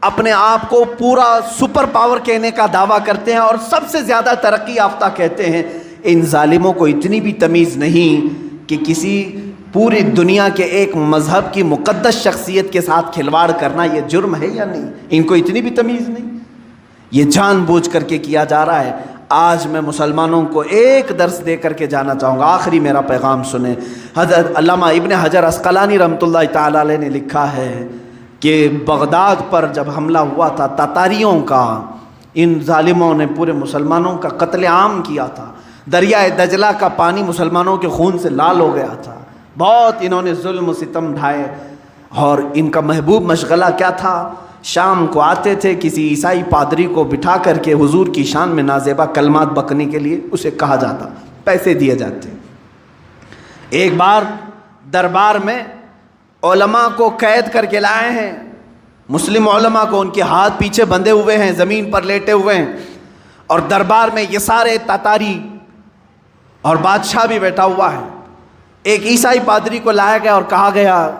اپنے آپ کو پورا سپر پاور کہنے کا دعویٰ کرتے ہیں اور سب سے زیادہ ترقی یافتہ کہتے ہیں, ان ظالموں کو اتنی بھی تمیز نہیں کہ کسی پوری دنیا کے ایک مذہب کی مقدس شخصیت کے ساتھ کھلواڑ کرنا یہ جرم ہے یا نہیں. ان کو اتنی بھی تمیز نہیں. یہ جان بوجھ کر کے کیا جا رہا ہے. آج میں مسلمانوں کو ایک درس دے کر کے جانا چاہوں گا، آخری میرا پیغام سنیں۔ حضرت علامہ ابن حجر عسقلانی رحمۃ اللہ تعالیٰ علیہ نے لکھا ہے کہ بغداد پر جب حملہ ہوا تھا تاتاریوں کا، ان ظالموں نے پورے مسلمانوں کا قتل عام کیا تھا، دریائے دجلہ کا پانی مسلمانوں کے خون سے لال ہو گیا تھا، بہت انہوں نے ظلم و ستم ڈھائے، اور ان کا محبوب مشغلہ کیا تھا؟ شام کو آتے تھے، کسی عیسائی پادری کو بٹھا کر کے حضور کی شان میں نازیبا کلمات بکنے کے لیے اسے کہا جاتا، پیسے دیے جاتے۔ ایک بار دربار میں علماء کو قید کر کے لائے ہیں، مسلم علماء کو، ان کے ہاتھ پیچھے بندھے ہوئے ہیں، زمین پر لیٹے ہوئے ہیں، اور دربار میں یہ سارے تاتاری اور بادشاہ بھی بیٹھا ہوا ہے۔ ایک عیسائی پادری کو لایا گیا اور کہا گیا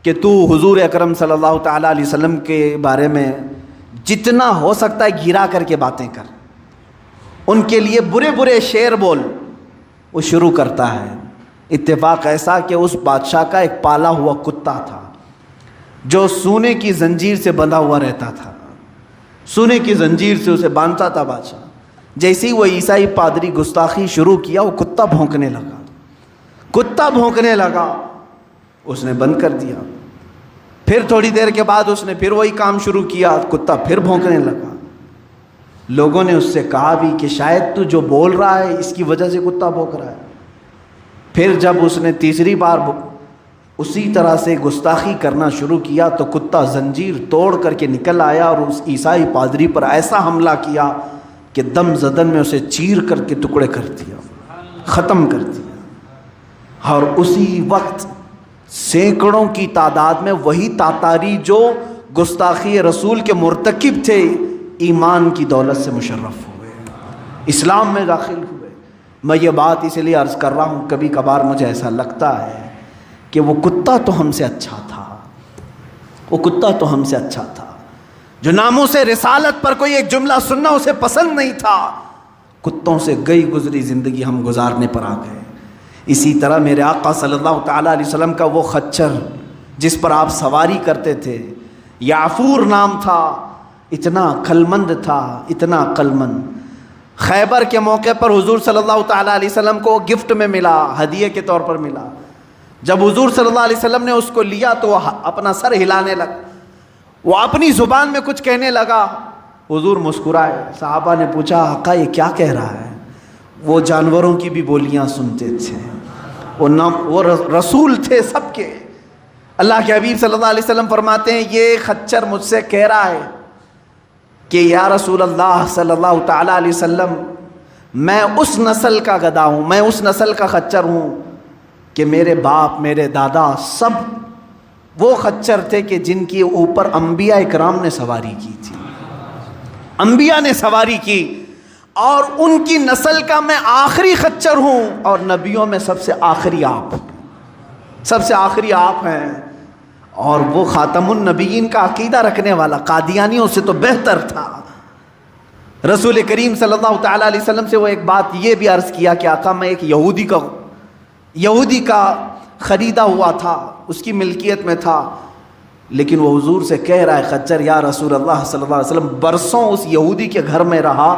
کہ تو حضور اکرم صلی اللہ تعالیٰ علیہ وسلم کے بارے میں جتنا ہو سکتا ہے گرا کر کے باتیں کر، ان کے لیے برے برے شعر بول۔ وہ شروع کرتا ہے۔ اتفاق ایسا کہ اس بادشاہ کا ایک پالا ہوا کتا تھا جو سونے کی زنجیر سے بندھا ہوا رہتا تھا، سونے کی زنجیر سے اسے باندھتا تھا بادشاہ۔ جیسے ہی وہ عیسائی پادری گستاخی شروع کیا، وہ کتا بھونکنے لگا، کتا بھونکنے لگا، اس نے بند کر دیا۔ پھر تھوڑی دیر کے بعد اس نے پھر وہی کام شروع کیا، کتا پھر بھونکنے لگا۔ لوگوں نے اس سے کہا بھی کہ شاید تو جو بول رہا ہے اس کی وجہ سے کتا بھونک رہا ہے۔ پھر جب اس نے تیسری بار اسی طرح سے گستاخی کرنا شروع کیا تو کتا زنجیر توڑ کر کے نکل آیا اور اس عیسائی پادری پر ایسا حملہ کیا کہ دم زدن میں اسے چیر کر کے ٹکڑے کر دیا، ختم کر دیا۔ اور اسی وقت سینکڑوں کی تعداد میں وہی تاتاری جو گستاخی رسول کے مرتکب تھے، ایمان کی دولت سے مشرف ہوئے، اسلام میں داخل ہوئے۔ میں یہ بات اس لیے عرض کر رہا ہوں، کبھی کبھار مجھے ایسا لگتا ہے کہ وہ کتا تو ہم سے اچھا تھا، وہ کتا تو ہم سے اچھا تھا، جو ناموس رسالت پر کوئی ایک جملہ سننا اسے پسند نہیں تھا۔ کتوں سے گئی گزری زندگی ہم گزارنے پر آ گئے۔ اسی طرح میرے آقا صلی اللہ تعالیٰ علیہ وسلم کا وہ خچر جس پر آپ سواری کرتے تھے، یعفور نام تھا، اتنا عقلمند تھا، اتنا عقلمند۔ خیبر کے موقع پر حضور صلی اللہ تعالیٰ علیہ وسلم کو گفٹ میں ملا، ہدیے کے طور پر ملا۔ جب حضور صلی اللہ علیہ وسلم نے اس کو لیا تو وہ اپنا سر ہلانے لگا، وہ اپنی زبان میں کچھ کہنے لگا۔ حضور مسکرائے، صحابہ نے پوچھا آقا یہ کیا کہہ رہا ہے؟ وہ جانوروں کی بھی بولیاں سنتے تھے، وہ رسول تھے سب کے۔ اللہ کے حبیب صلی اللہ علیہ وسلم فرماتے ہیں یہ خچر مجھ سے کہہ رہا ہے کہ یا رسول اللہ صلی اللہ تعالیٰ علیہ وسلم، میں اس نسل کا گدھا ہوں، میں اس نسل کا خچر ہوں کہ میرے باپ میرے دادا سب وہ خچر تھے کہ جن کے اوپر انبیاء اکرام نے سواری کی تھی، انبیاء نے سواری کی، اور ان کی نسل کا میں آخری خچر ہوں، اور نبیوں میں سب سے آخری آپ، سب سے آخری آپ ہیں۔ اور وہ خاتم النبیین کا عقیدہ رکھنے والا قادیانیوں سے تو بہتر تھا۔ رسول کریم صلی اللہ تعالیٰ علیہ وسلم سے وہ ایک بات یہ بھی عرض کیا کہ آقا میں ایک یہودی کا خریدا ہوا تھا، اس کی ملکیت میں تھا، لیکن وہ حضور سے کہہ رہا ہے خچر یا رسول اللہ صلی اللہ علیہ وسلم برسوں اس یہودی کے گھر میں رہا،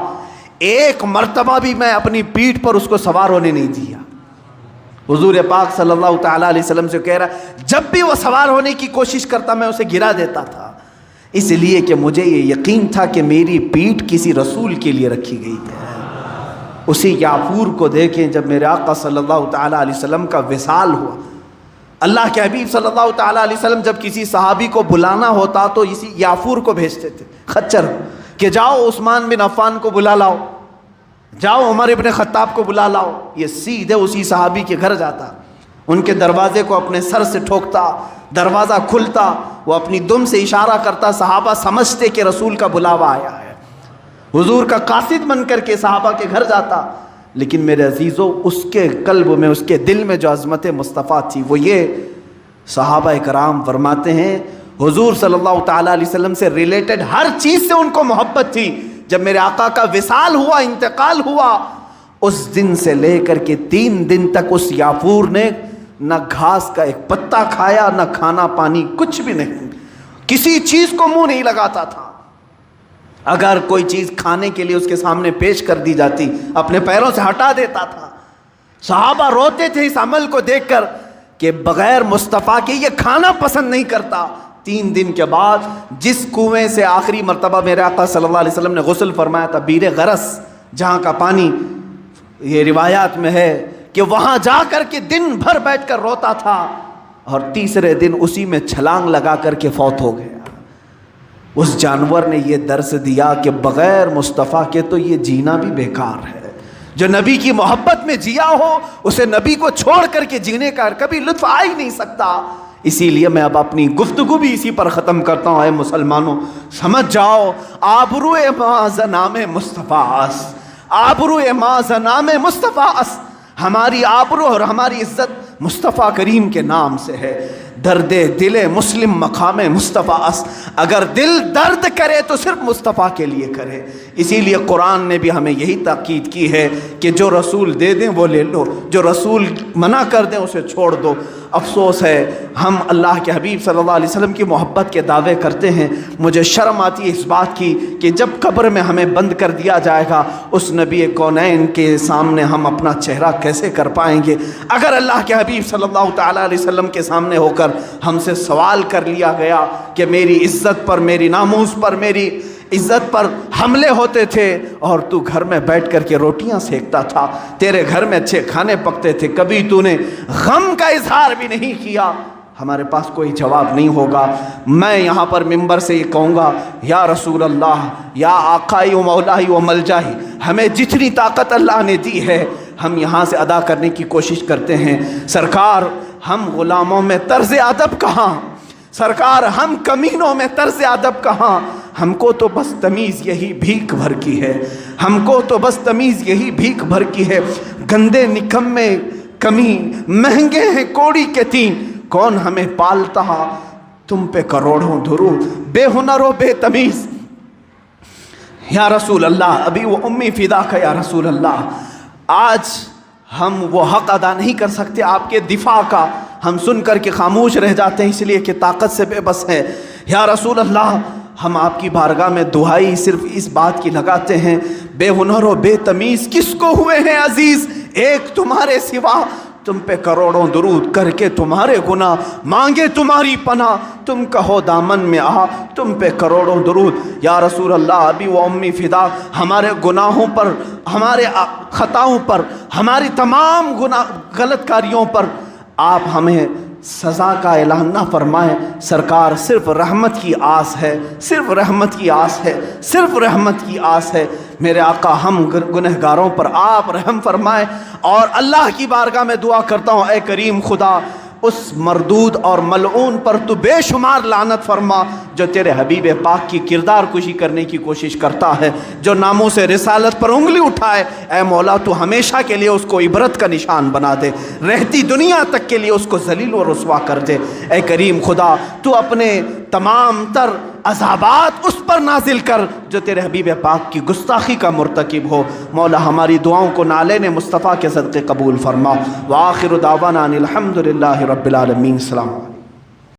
ایک مرتبہ بھی میں اپنی پیٹھ پر اس کو سوار ہونے نہیں دیا۔ حضور پاک صلی اللہ تعالیٰ علیہ وسلم سے کہہ رہا ہے جب بھی وہ سوار ہونے کی کوشش کرتا میں اسے گرا دیتا تھا، اس لیے کہ مجھے یہ یقین تھا کہ میری پیٹھ کسی رسول کے لیے رکھی گئی ہے۔ اسی یعفور کو دیکھیں جب میرے آقا صلی اللہ تعالیٰ علیہ وسلم کا وصال ہوا، اللہ کے حبیب صلی اللہ تعالیٰ علیہ وسلم جب کسی صحابی کو بلانا ہوتا تو اسی یعفور کو بھیجتے تھے خچر کہ جاؤ عثمان بن عفان کو بلا لاؤ، جاؤ عمر ابن خطاب کو بلا لاؤ۔ یہ سیدھے اسی صحابی کے گھر جاتا، ان کے دروازے کو اپنے سر سے ٹھوکتا، دروازہ کھلتا، وہ اپنی دم سے اشارہ کرتا، صحابہ سمجھتے کہ رسول کا بلاوا آیا ہے، حضور کا قاصد بن کر کے صحابہ کے گھر جاتا۔ لیکن میرے عزیزو اس کے قلب میں، اس کے دل میں جو عظمت مصطفیٰ تھی وہ یہ، صحابہ کرام فرماتے ہیں حضور صلی اللہ تعالیٰ علیہ وسلم سے ریلیٹڈ ہر چیز سے ان کو محبت تھی۔ جب میرے آقا کا وصال ہوا، انتقال ہوا، اس دن سے لے کر کے 3 دن تک اس یعفور نے نہ گھاس کا ایک پتا کھایا، نہ کھانا پانی، کچھ بھی نہیں، کسی چیز کو منہ نہیں لگاتا تھا۔ اگر کوئی چیز کھانے کے لیے اس کے سامنے پیش کر دی جاتی اپنے پیروں سے ہٹا دیتا تھا۔ صحابہ روتے تھے اس عمل کو دیکھ کر کہ بغیر مصطفیٰ کے یہ کھانا پسند نہیں کرتا۔ 3 دن کے بعد جس کنویں سے آخری مرتبہ میرے آقا صلی اللہ علیہ وسلم نے غسل فرمایا تھا، بیر غرس، جہاں کا پانی یہ روایات میں ہے کہ وہاں جا کر کے دن بھر بیٹھ کر روتا تھا، اور تیسرے دن اسی میں چھلانگ لگا کر کے فوت ہو گیا۔ اس جانور نے یہ درس دیا کہ بغیر مصطفیٰ کے تو یہ جینا بھی بیکار ہے۔ جو نبی کی محبت میں جیا ہو اسے نبی کو چھوڑ کر کے جینے کا کبھی لطف آ ہی نہیں سکتا۔ اسی لیے میں اب اپنی گفتگو بھی اسی پر ختم کرتا ہوں۔ اے مسلمانوں، سمجھ جاؤ، آبرو ما زنام مصطفیٰ اس، آبرو ما زنام مصطفیٰ اس، ہماری آبرو اور ہماری عزت مصطفیٰ کریم کے نام سے ہے۔ درد دل مسلم مقام مصطفیٰ اس، اگر دل درد کرے تو صرف مصطفیٰ کے لیے کرے۔ اسی لیے قرآن نے بھی ہمیں یہی تاکید کی ہے کہ جو رسول دے دیں وہ لے لو، جو رسول منع کر دیں اسے چھوڑ دو۔ افسوس ہے ہم اللہ کے حبیب صلی اللہ علیہ وسلم کی محبت کے دعوے کرتے ہیں، مجھے شرم آتی ہے اس بات کی کہ جب قبر میں ہمیں بند کر دیا جائے گا اس نبی کونین کے سامنے ہم اپنا چہرہ کیسے کر پائیں گے؟ اگر اللہ کے حبیب صلی اللہ تعالیٰ علیہ وسلم کے سامنے ہو کر ہم سے سوال کر لیا گیا کہ میری عزت پر، میری ناموس پر، میری عزت پر حملے ہوتے تھے اور تو گھر میں بیٹھ کر کے روٹیاں سیکتا تھا، تیرے گھر میں اچھے کھانے پکتے تھے، کبھی تو نے غم کا اظہار بھی نہیں کیا، ہمارے پاس کوئی جواب نہیں ہوگا۔ میں یہاں پر ممبر سے یہ کہوں گا، یا رسول اللہ، یا آقائی و مولائی و ملجائی، ہمیں جتنی طاقت اللہ نے دی ہے ہم یہاں سے ادا کرنے کی کوشش کرتے ہیں۔ سرکار، ہم غلاموں میں طرز ادب کہاں؟ سرکار، ہم کمینوں میں طرز ادب کہاں؟ ہم کو تو بس تمیز یہی بھیک بھر کی ہے، ہم کو تو بس تمیز یہی بھیک بھر کی ہے۔ گندے نکمے کمین، مہنگے ہیں کوڑی کے تین، کون ہمیں پالتا؟ تم پہ کروڑوں درود، بے ہنر و بے تمیز۔ یا رسول اللہ، ابھی وہ امی فدا کا یا رسول اللہ، آج ہم وہ حق ادا نہیں کر سکتے آپ کے دفاع کا، ہم سن کر کے خاموش رہ جاتے ہیں اس لیے کہ طاقت سے بے بس ہے۔ یا رسول اللہ، ہم آپ کی بارگاہ میں دعائی صرف اس بات کی لگاتے ہیں، بے ہنر و بے تمیز کس کو ہوئے ہیں عزیز ایک تمہارے سوا؟ تم پہ کروڑوں درود کر کے تمہارے گناہ مانگے تمہاری پناہ، تم کہو دامن میں آ، تم پہ کروڑوں درود۔ یا رسول اللہ، ابھی وہ امی فدا، ہمارے گناہوں پر، ہمارے خطاؤں پر، ہماری تمام غلط کاریوں پر آپ ہمیں سزا کا اعلان نہ فرمائیں۔ سرکار، صرف رحمت کی آس ہے، صرف رحمت کی آس ہے، صرف رحمت کی آس ہے۔ میرے آقا، ہم گنہگاروں پر آپ رحم فرمائیں، اور اللہ کی بارگاہ میں دعا کرتا ہوں، اے کریم خدا، اس مردود اور ملعون پر تو بے شمار لعنت فرما جو تیرے حبیب پاک کی کردار کشی کرنے کی کوشش کرتا ہے، جو ناموس رسالت پر انگلی اٹھائے۔ اے مولا، تو ہمیشہ کے لیے اس کو عبرت کا نشان بنا دے، رہتی دنیا تک کے لیے اس کو ذلیل و رسوا کر دے۔ اے کریم خدا، تو اپنے تمام تر عذابات اس پر نازل کر جو تیرے حبیب پاک کی گستاخی کا مرتکب ہو۔ مولا، ہماری دعاؤں کو نالین مصطفیٰ کے صدقے قبول فرما۔ وآخر دعوانا ان الحمد للہ رب العالمین۔ السلام علیکم۔